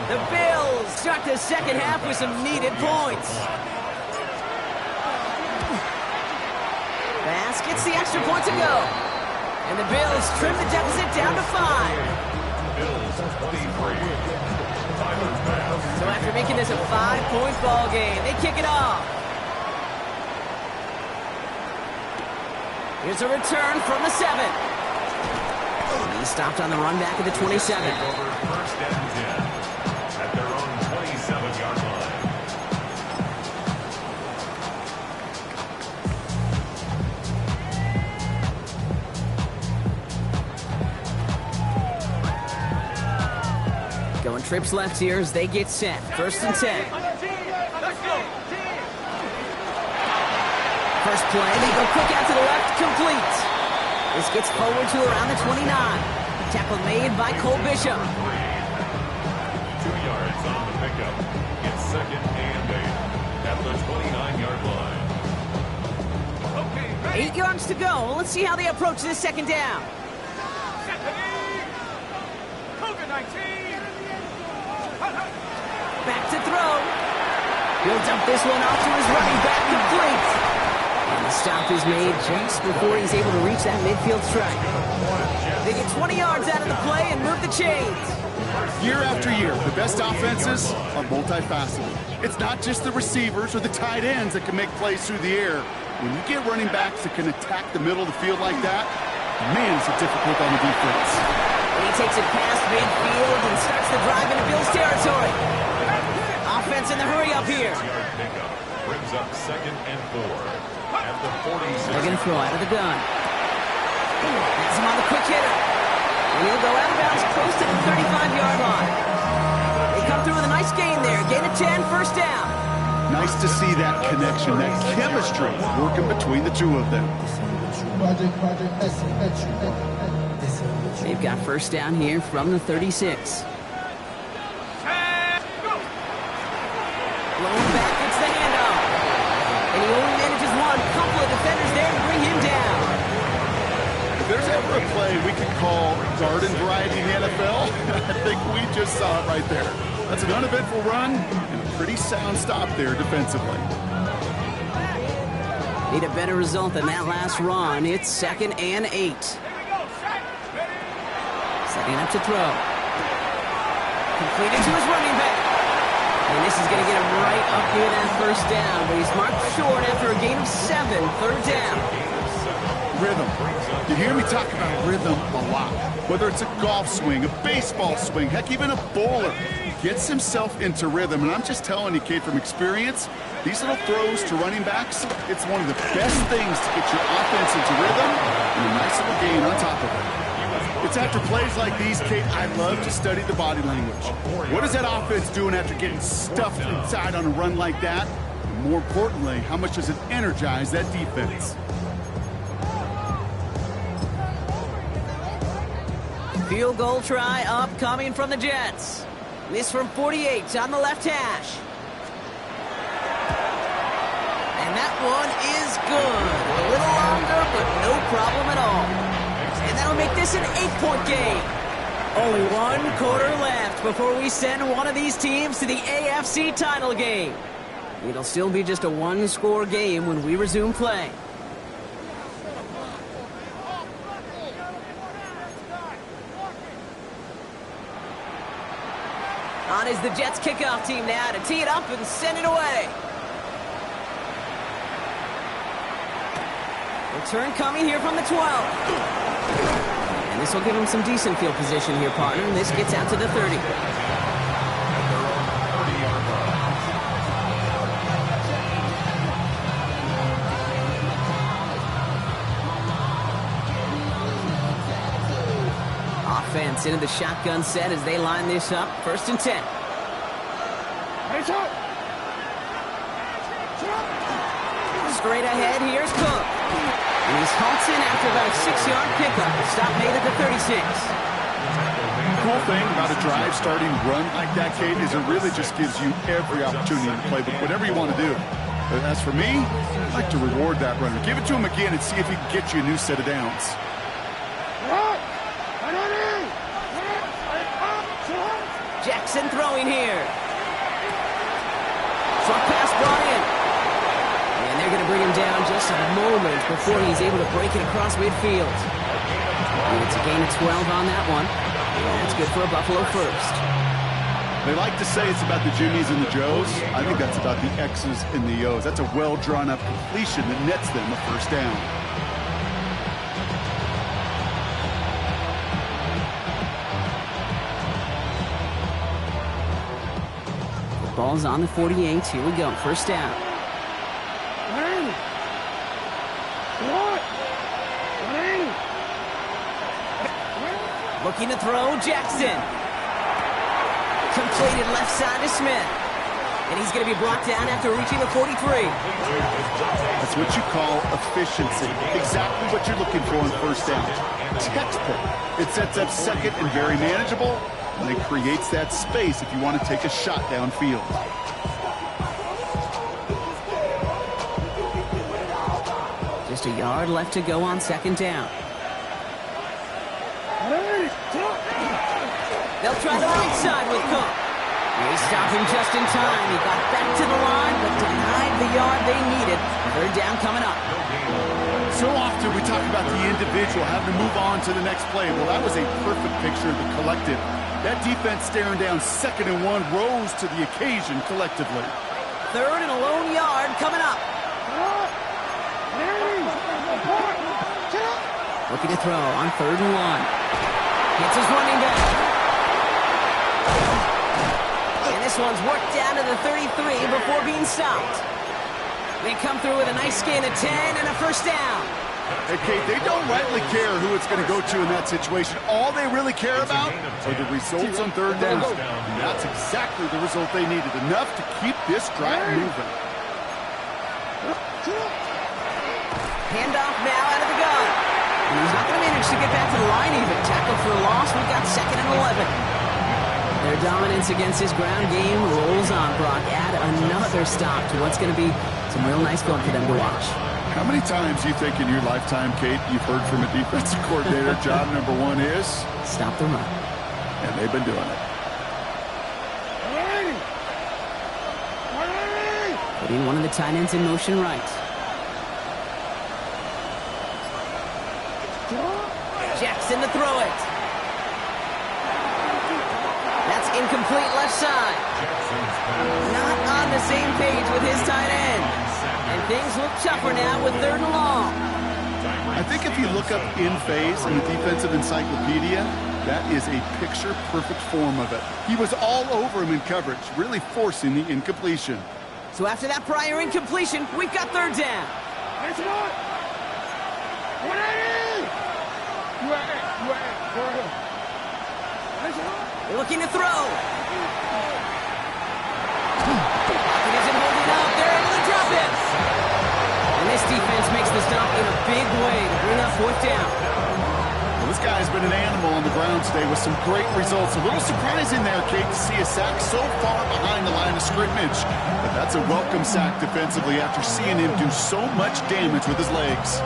The Bills start the second half with some needed points. Bass gets the extra point to go. And the Bills trim the deficit down to 5. Bills 23. Tyler Bass. So after making this a 5-point ball game, they kick it off. Here's a return from the 7. He stopped on the run back at the 27. Over first and 10 at their own 27-yard line. Going trips left here as they get set. First and 10. First play, they go quick out to the left, complete. This gets forward to around the 29. Tackle made by Cole Bishop. 2 yards on the pickup. It's second and 8 at the 29-yard line. 8 yards to go. Let's see how they approach this second down. Back to throw. He'll dump this one off to his running back, complete. And the stop is made just before he's able to reach that midfield strike. They get 20 yards out of the play and move the chains. Year after year, the best offenses are multifaceted. It's not just the receivers or the tight ends that can make plays through the air. When you get running backs that can attack the middle of the field like that, man, it's difficult on the defense. And he takes it past midfield and starts the drive into Bills territory. Offense in the hurry up here. Pickup brings up second and 4 at the 46. They're going to throw out of the gun. That's him on the quick hitter. And he'll go out of bounds close to the 35-yard line. They come through with a nice gain there. Gain of 10, first down. Nice to see that connection, that chemistry working between the two of them. They've got first down here from the 36. Blown back, it's the handoff. And he only manages one. Couple of defenders there to bring him down. If there's ever a play we could call garden variety in the NFL, I think we just saw it right there. That's an uneventful run and a pretty sound stop there defensively. Need a better result than that last run. It's second and 8. Setting up to throw. Completed to his running back. And this is going to get him right up near that first down, but he's marked short after a gain of 7, third down. Rhythm. You hear me talk about rhythm a lot. Whether it's a golf swing, a baseball swing, heck, even a bowler gets himself into rhythm. And I'm just telling you, kid, from experience, these little throws to running backs, it's one of the best things to get your offense into rhythm and a nice little gain on top of it. It's after plays like these, Kate, I love to study the body language. What is that offense doing after getting stuffed inside on a run like that? And more importantly, how much does it energize that defense? Field goal try upcoming from the Jets. This from 48 on the left hash. And that one is good. A little longer, but no problem at all. And that'll make this an 8-point game. Only 1 quarter left before we send one of these teams to the AFC title game. It'll still be just a 1-score game when we resume play. On is the Jets kickoff team now to tee it up and send it away. Return coming here from the 12. And this will give him some decent field position here, partner. And this gets out to the 30. Offense into the shotgun set as they line this up. First and 10. Straight ahead, here's Cook. And he's halts in after about a 6-yard pickup. Stop made at the 36. The cool thing about a drive starting run like that, Kate, is it really just gives you every opportunity to play with whatever you want to do. But as for me, I'd like to reward that runner. Give it to him again and see if he can get you a new set of downs. Jackson throwing here. Short pass brought in. And they're going to bring him down just a moment before he's able to break it across midfield. And it's a gain of 12 on that one. And that's good for a Buffalo first. They like to say it's about the Jimmies and the Joes. I think that's about the X's and the O's. That's a well-drawn-up completion that nets them a first down. Ball's on the 48. Here we go. First down. Looking to throw, Jackson. Completed left side to Smith. And he's going to be brought down after reaching the 43. That's what you call efficiency. Exactly what you're looking for on first down. Textbook. It sets up second and very manageable, and it creates that space if you want to take a shot downfield. Just a yard left to go on second down. They'll try the right side with Cook. They stop him just in time. He got back to the line, but denied the yard they needed. Third down coming up. So often we talk about the individual having to move on to the next play. Well, that was a perfect picture of the collective. That defense staring down 2nd and 1 rose to the occasion collectively. Third and a lone yard coming up. Looking to throw on 3rd and 1. Hits his running back. And this one's worked down to the 33 before being stopped. They come through with a nice gain of 10 and a first down. Hey, Kate, they don't rightly care who it's going to go to in that situation. All they really care about are the results on third down. And that's exactly the result they needed. Enough to keep this drive moving. Handoff now out of the gun. And he's not going to manage to get back to the line even. Tackle for a loss. We've got 2nd and 11. Their dominance against his ground game rolls on, Brock. Add another stop to what's going to be some real nice film for them to watch. How many times do you think in your lifetime, Kate, you've heard from a defensive coordinator, job number 1 is? Stop the run. And they've been doing it. Putting one of the tight ends in motion right. Jackson to throw it. That's incomplete left side. Not on the same page with his tight end. And things look tougher now with 3rd and long. I think if you look up in phase in the defensive encyclopedia, that is a picture-perfect form of it. He was all over him in coverage, really forcing the incompletion. So after that prior incompletion, we've got 3rd down. They're looking to throw. It isn't holding up. They're able to drop it. And this defense makes the stop in a big way to bring up 4th down. Well, this guy's been an animal on the ground today with some great results. A little surprising there, Kate, to see a sack so far behind the line of scrimmage. But that's a welcome sack defensively after seeing him do so much damage with his legs.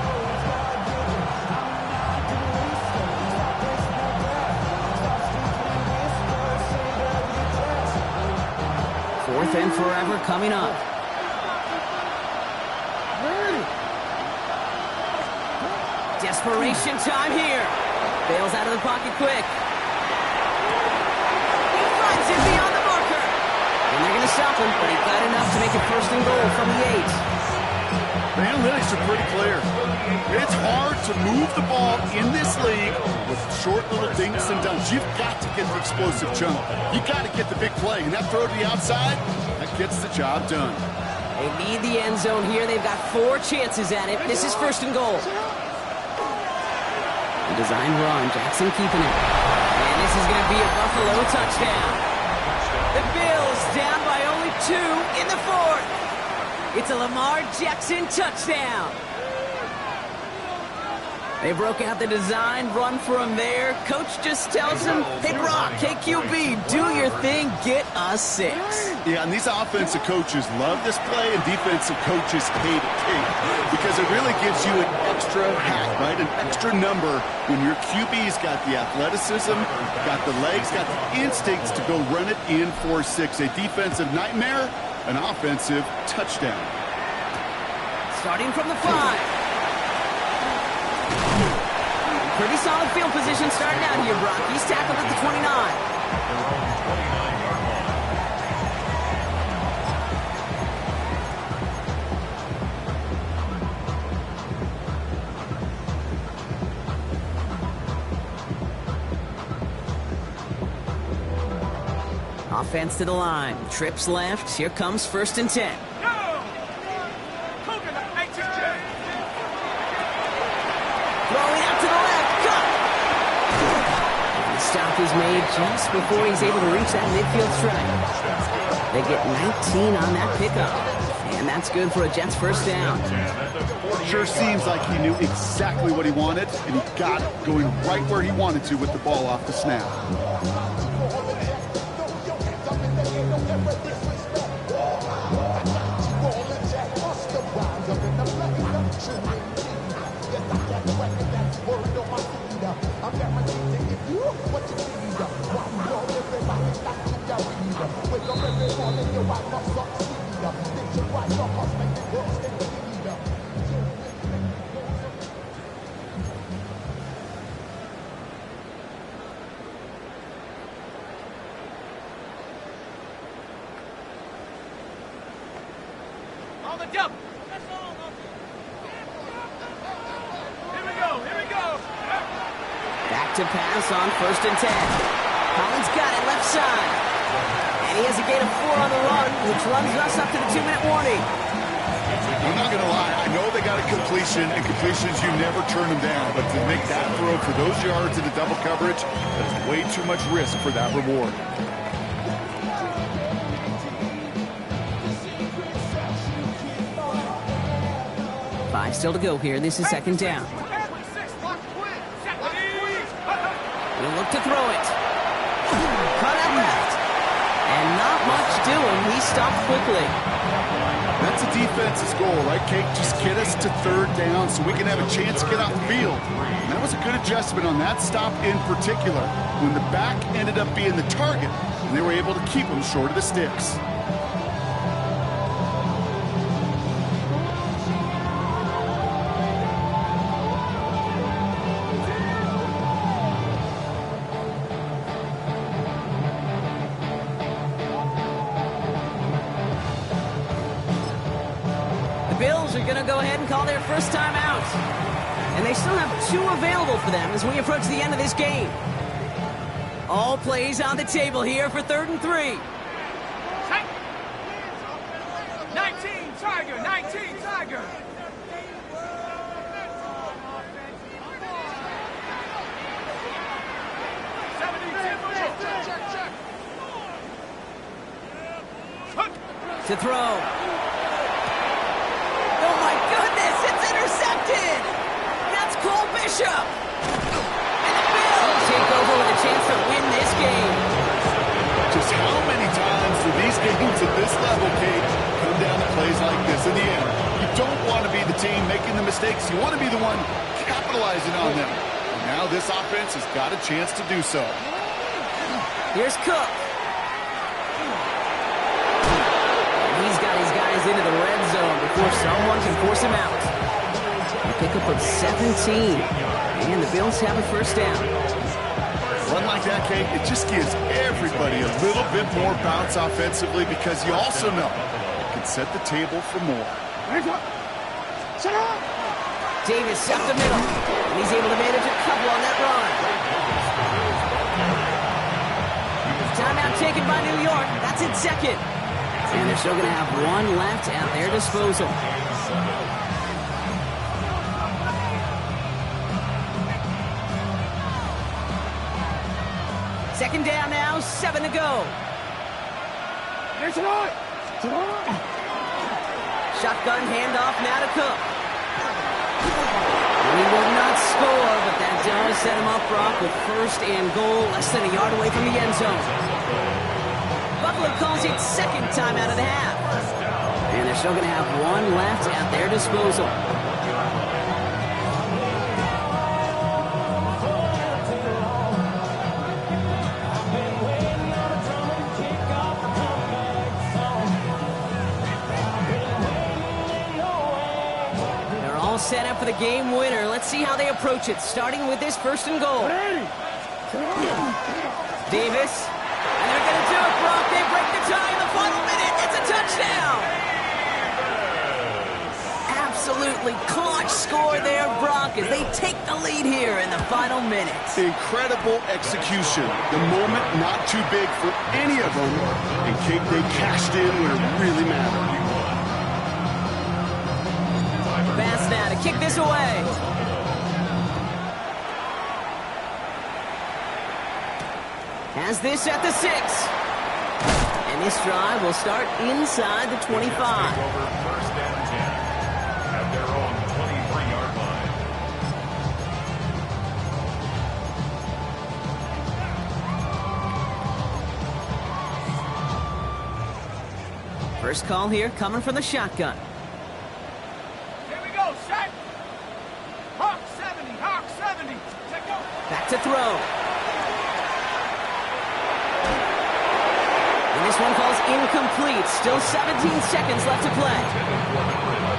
4th and forever coming up. Desperation time here. Bails out of the pocket quick. He finds him beyond the marker. And they're going to stop him, but he got enough to make it 1st and goal from the 8. The analytics are pretty clear. It's hard to move the ball in this league with short little dinks and dunks. You've got to get the explosive chunk. You got to get the big play. And that throw to the outside, that gets the job done. They need the end zone here. They've got 4 chances at it. This is 1st and goal. A design run. Jackson keeping it. And this is going to be a Buffalo touchdown. The Bills down by only 2 in the 4th. It's a Lamar Jackson touchdown. They broke out the design run for him there. Coach just tells him, hey, Brock, KQB, do your thing, get us 6. Yeah, and these offensive coaches love this play, and defensive coaches hate it, Kate, because it really gives you an extra hat, right? An extra number when your QB's got the athleticism, got the legs, got the instincts to go run it in for 6. A defensive nightmare, an offensive touchdown. Starting from the 5. Pretty solid field position starting out here, Brock. He's tackled at the 29. Offense to the line. Trips left. Here comes 1st and 10. Throwing out to the left. Cut! The stop is made just before he's able to reach that midfield strike. They get 19 on that pickup. And that's good for a Jets first down. Sure seems like he knew exactly what he wanted, and he got it, going right where he wanted to with the ball off the snap. On the double. Here we go. Back to pass on 1st and 10. Collins got it left side. And he has a gain of 4 on the run, which runs us up to the 2-minute warning. I'm not going to lie. I know they got a completion, and completions, you never turn them down. But to make that throw for those yards in the double coverage, that's way too much risk for that reward. Five still to go here. This is 2nd down. He'll look to throw it. Cut out left. And not much doing. He stopped quickly. That's a defense's goal, right, Kate? Just get us to 3rd down so we can have a chance to get off the field. And that was a good adjustment on that stop in particular, when the back ended up being the target, and they were able to keep him short of the sticks. Bills are going to go ahead and call their first time out. And they still have 2 available for them as we approach the end of this game. All plays on the table here for 3rd and 3. 19 Tiger. 19 Tiger. To throw. Oh my goodness, it's intercepted! That's Cole Bishop! And the Bills take over with a chance to win this game. Just how many times do these games at this level, Kate, come down to plays like this? In the end, you don't want to be the team making the mistakes. You want to be the one capitalizing on them. And now this offense has got a chance to do so. Here's Cook. He's got his guys into the red zone before someone can force him out. A pickup of 17. And the Bills have a first down. Run like that, Kate, it just gives everybody a little bit more bounce offensively because you also know it can set the table for more. Davis up the middle. And he's able to manage a couple on that run. Timeout taken by New York. That's in 2nd. And they're still going to have 1 left at their disposal. Second down now, 7 to go. Shotgun handoff now to Cook. He will not score, but that does set him up, Brock, with 1st and goal, less than a yard away from the end zone. Buffalo calls it 2nd time out of the half. And they're still going to have 1 left at their disposal. They're all set up for the game winner. Let's see how they approach it, starting with this 1st and goal. Davis. And they're going to do it, Brock. They break the tie in the final minute. It's a touchdown. Absolutely clutch score there, Brock. back as they take the lead here in the final minutes. Incredible execution. The moment not too big for any of them. And Kate, they cashed in when it really mattered. Fast now to kick this away. Has this at the 6. And this drive will start inside the 25. Over first and 10 at their own 23-yard line. First call here coming from the shotgun. Here we go, set. Hawk 70, Hawk 70. Take go. Back to throw. And this one falls incomplete. Still 17 seconds left to play.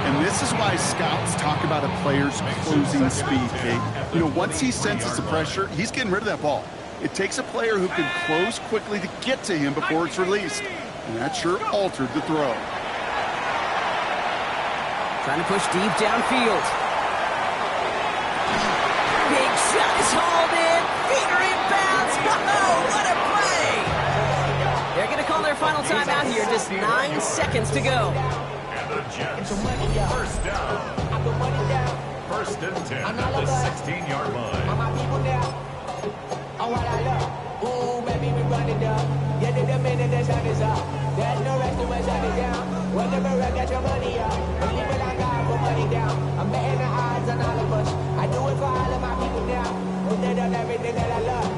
And this is why scouts talk about a player's closing speed, Kate. You know, once he senses the pressure, he's getting rid of that ball. It takes a player who can close quickly to get to him before it's released. And that sure altered the throw. Trying to push deep downfield. Big shot is hauled in. Finger inbounds. Whoa, what a play! They're going to call their final timeout here. Just 9 seconds to go. And the Jets, first down. First and 10 at the 16-yard line. Ooh, baby, we run it up. Yeah, the minute the sun is up. There's no rest to it, shut it down. Whenever I get your money up, believe it, I got put money down. I'm betting the odds on all of us. I do it for all of my people now. Who did everything that I love.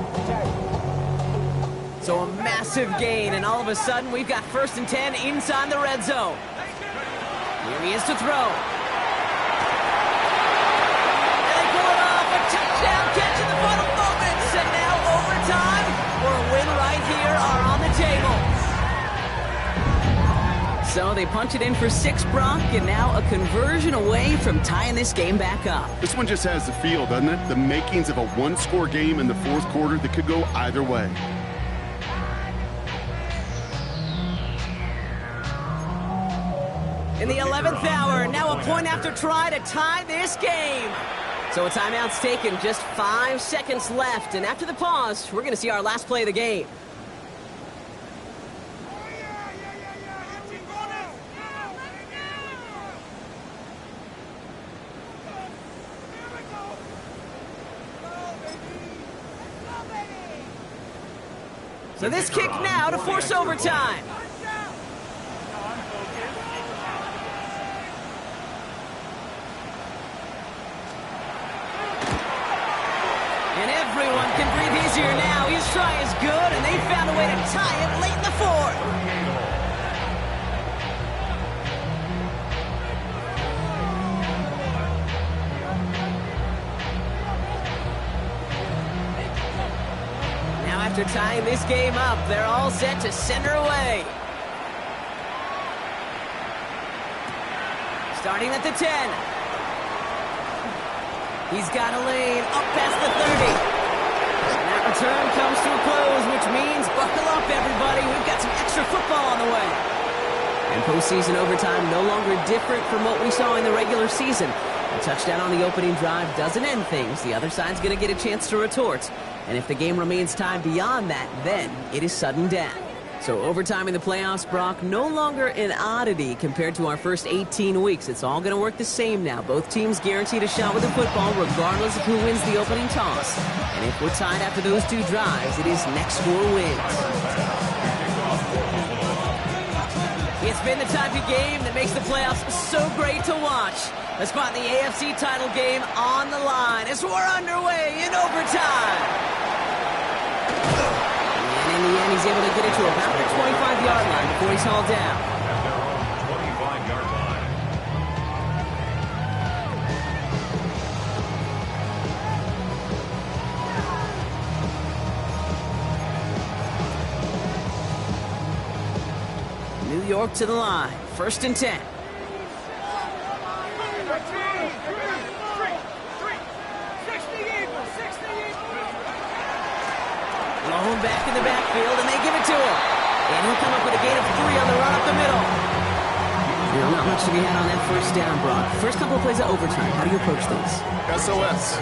So a massive gain, and all of a sudden we've got first and 10 inside the red zone. Here he is to throw. And they pull it off. A touchdown catch in the final moments. And now overtime or a win right here are on the table. So they punch it in for 6, Brock, and now a conversion away from tying this game back up. This one just has the feel, doesn't it? The makings of a one-score game in the fourth quarter that could go either way. In the 11th hour, now a point after try to tie this game. So a timeout's taken, just 5 seconds left. And after the pause, we're going to see our last play of the game. So this kick now to force overtime. And everyone can breathe easier now. His try is good, and they found a way to tie it late in the fourth. Now after tying this game up, they're all set to send her away. Starting at the 10. He's got a lane up past the 30. And that return comes to a close, which means buckle up, everybody. We've got some extra football on the way. And postseason overtime no longer different from what we saw in the regular season. A touchdown on the opening drive doesn't end things. The other side's going to get a chance to retort. And if the game remains tied beyond that, then it is sudden death. So overtime in the playoffs, Brock, no longer an oddity compared to our first 18 weeks. It's all going to work the same now. Both teams guaranteed a shot with the football regardless of who wins the opening toss. And if we're tied after those 2 drives, it is next score wins. It's been the type of game that makes the playoffs so great to watch. Let's spot the AFC title game on the line as we're underway in overtime. In the end, he's able to get it to about the 25-yard line before he's hauled down. At their own 25-yard line. New York to the line. First and 10. Lone back in the backfield, and they give it to him. And he'll come up with a gain of 3 on the run up the middle. Well, not much to be had on that first down, Brock. First couple of plays of overtime. How do you approach things? SOS.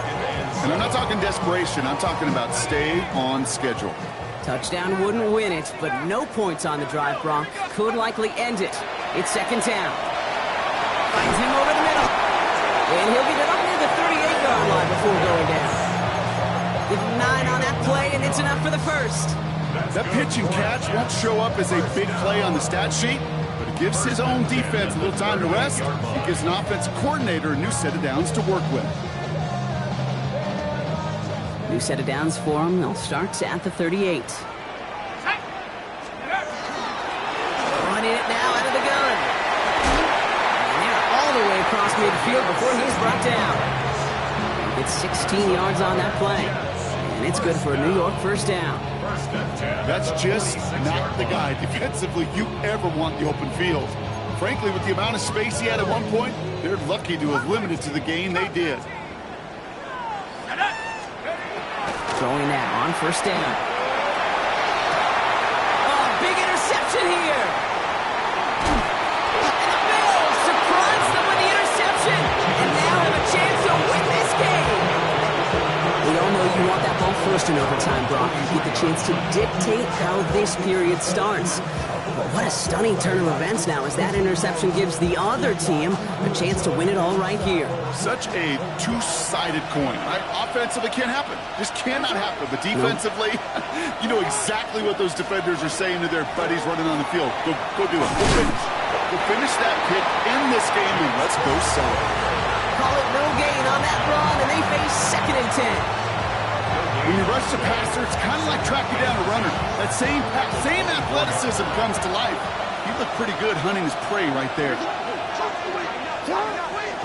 And I'm not talking desperation. I'm talking about stay on schedule. Touchdown wouldn't win it, but no points on the drive, Brock. Could likely end it. It's second down. Finds him over the middle. And he'll get it up near the 38-yard line before going down. Give him 9 on that play, and it's enough for the first. That pitch and catch won't show up as a big play on the stat sheet, but it gives his own defense a little time to rest. It gives an offensive coordinator a new set of downs to work with. New set of downs for him. They'll start at the 38. Running it now out of the gun. And they're all the way across midfield before he's brought down. It's 16 yards on that play. And it's good for a New York first down. That's just not the guy defensively you ever want the open field. Frankly, with the amount of space he had at one point, they're lucky to have limited to the gain they did. Throwing that on first down. Oh, big interception here. And the Bills surprise them with the interception. And now have a chance to win this game. We all know you want that ball first in overtime, Brock. You get the chance to dictate how this period starts. But what a stunning turn of events now as that interception gives the other team a chance to win it all right here. Such a two-sided coin, right? Offensively can't happen. Just cannot happen. But defensively, you know exactly what those defenders are saying to their buddies running on the field. Go do it. Go finish. Go finish that kick in this game, and let's go sell it. Call it no gain on that run, and they face 2nd and 10. When you rush the passer, it's kind of like tracking down a runner. That same athleticism comes to life. He looked pretty good hunting his prey right there.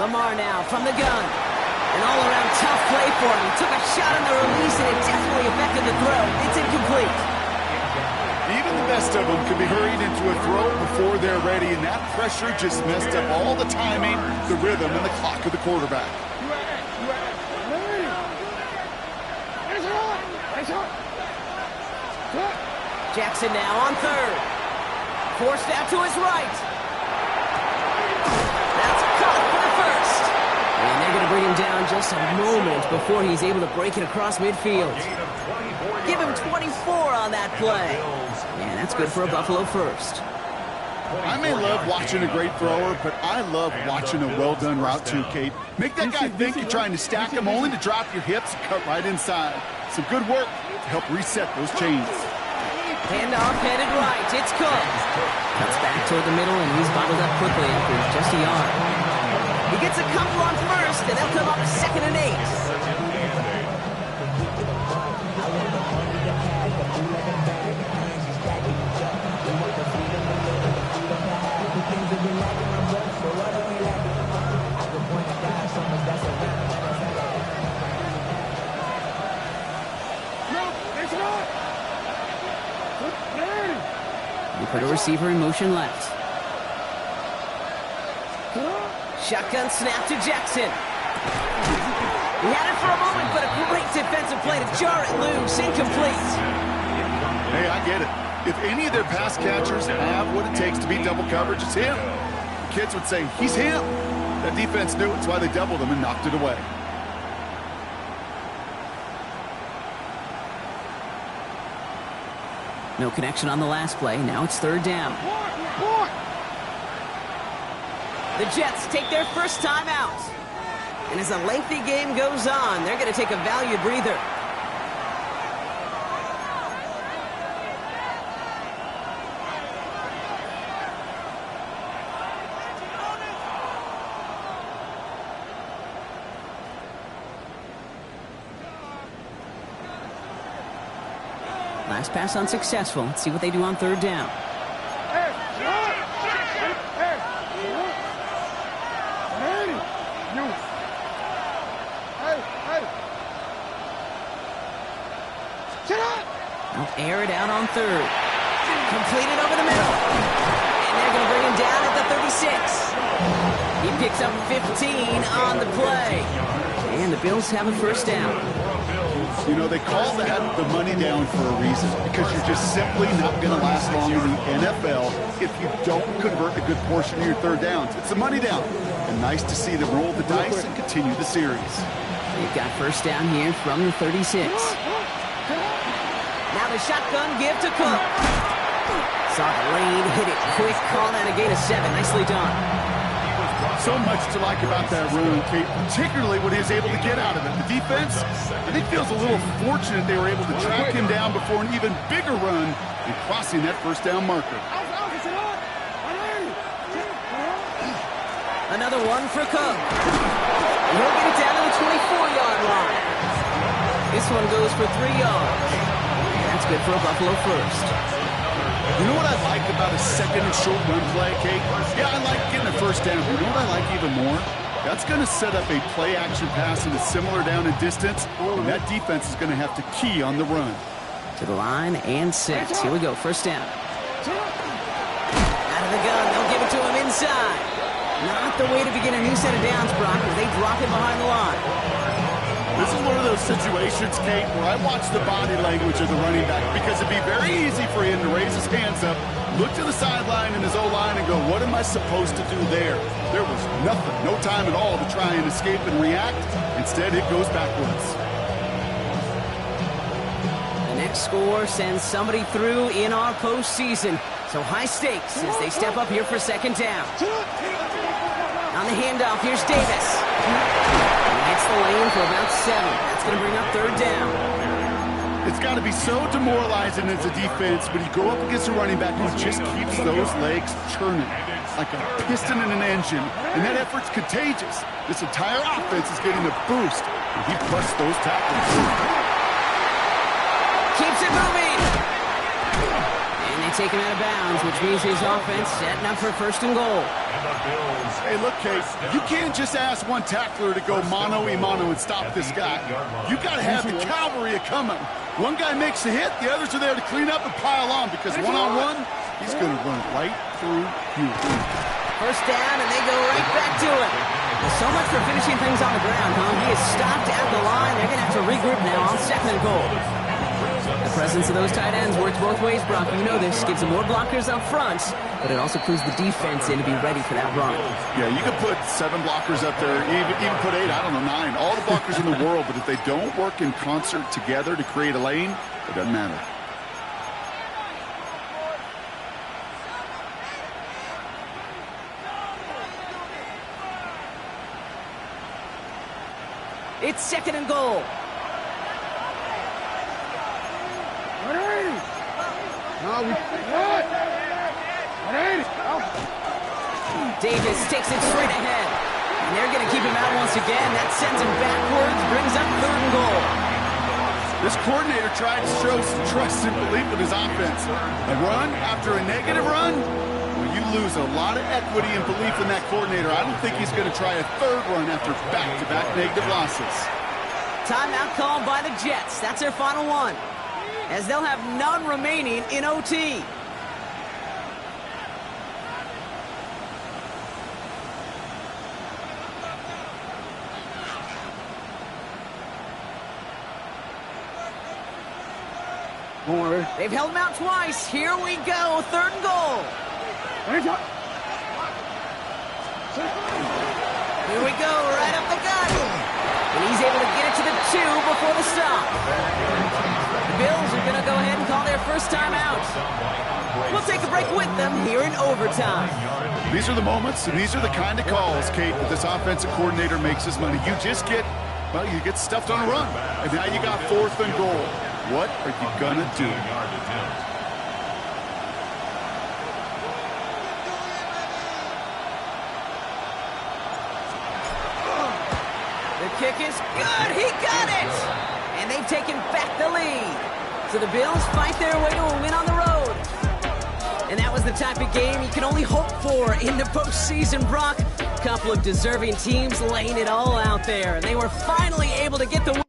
Lamar now from the gun. An all-around tough play for him. He took a shot on the release, and it definitely affected the throw. It's incomplete. Even the best of them could be hurried into a throw before they're ready, and that pressure just messed up all the timing, the rhythm, and the clock of the quarterback. Jackson now on 3rd. Forced out to his right. That's caught for the first. And they're going to bring him down just a moment before he's able to break it across midfield. Give him 24 on that play. And that's good for a Buffalo first. I may love watching a great thrower, but I love watching a well-done route too, Kate. Make that guy think you're trying to stack him only to drop your hips and cut right inside. Some good work to help reset those chains. Handoff headed right. It's Cook. Cuts back toward the middle, and he's bottled up quickly after just a yard. He gets a couple on first, and they'll come up to 2nd and 8. They put a receiver in motion left. Shotgun snap to Jackson. He had it for a moment, but a great defensive play to jar it loose. Incomplete. Hey, I get it. If any of their pass catchers have what it takes to beat double coverage, it's him. The kids would say, he's him. That defense knew it. That's why they doubled him and knocked it away. No connection on the last play. Now it's 3rd down. The Jets take their first time out. And as a lengthy game goes on, they're going to take a valued breather. Last pass unsuccessful. Let's see what they do on 3rd down. They'll air it out on 3rd. Completed over the middle. And they're going to bring him down at the 36. He picks up 15 on the play. And the Bills have a first down. You know, they call that the money down for a reason, because you're just simply not going to last long in the NFL if you don't convert a good portion of your third downs. It's a money down. And nice to see them roll the dice and continue the series. They've got first down here from the 36. Now the shotgun give to Cook. Saw the lane, hit it quick, call that a gain of 7. Nicely done. So much to like about that run, Kate, particularly what he was able to get out of it. The defense, I think, feels a little fortunate they were able to track him down before an even bigger run and crossing that first down marker. Another one for Cook. He'll get it down to the 24-yard line. This one goes for 3 yards. That's good for a Buffalo first. You know what I like about a second and short run play, Kate? Yeah, I like getting a first down. But you know what I like even more? That's going to set up a play-action pass in a similar down and distance, and that defense is going to have to key on the run. To the line and set. Here we go, first down. Out of the gun, they'll give it to him inside. Not the way to begin a new set of downs, Brock, as they drop it behind the line. This is one of those situations, Kate, where I watch the body language of the running back, because it'd be very easy for him to raise his hands up, look to the sideline in his O-line and go, what am I supposed to do there? There was nothing, no time at all to try and escape and react. Instead, it goes backwards. The next score sends somebody through in our postseason. So high stakes as they step up here for second down. On the handoff, here's Davis. Hits the lane for about 7. That's going to bring up third down. It's got to be so demoralizing as a defense when you go up against a running back who just keeps those legs churning like a piston in an engine, and that effort's contagious. This entire offense is getting a boost, and he busts those tackles. Keeps it moving. And they take him out of bounds, which means his offense setting up for first and goal. Hey, look, Case, you can't just ask one tackler to go mano-a-mano and stop this guy. You got to have the cavalry coming. One guy makes the hit, the others are there to clean up and pile on, because one-on-one, he's going to run right through you. First down, and they go right back to it. Well, so much for finishing things on the ground, huh? He is stopped at the line. They're going to have to regroup now on second and goal. The presence of those tight ends works both ways, Brock. You know this. Gives them more blockers up front, but it also clues the defense in to be ready for that run. Yeah, you can put 7 blockers up there, even put 8, I don't know, 9. All the blockers in the world, but if they don't work in concert together to create a lane, it doesn't matter. It's second and goal. Davis takes it straight ahead. And they're going to keep him out once again. That sends him backwards, brings up third and goal. This coordinator tried to show some trust and belief in his offense. A run after a negative run? Well, you lose a lot of equity and belief in that coordinator. I don't think he's going to try a third run after back-to-back negative losses. Timeout called by the Jets. That's their final one, as they'll have none remaining in OT. They've held him out twice. Here we go. Third and goal. Here we go. Right up the gut. And he's able to get it to the 2 before the stop. The Bills are going to go ahead and call their first time out. We'll take a break with them here in overtime. These are the moments, and these are the kind of calls, Kate, that this offensive coordinator makes his money. You just get, well, you get stuffed on a run. And now you got 4th and goal. What are you going to do? The kick is good. He got it. And they've taken back the lead. So the Bills fight their way to a win on the road. And that was the type of game you can only hope for in the postseason, Brock. A couple of deserving teams laying it all out there. And they were finally able to get the win.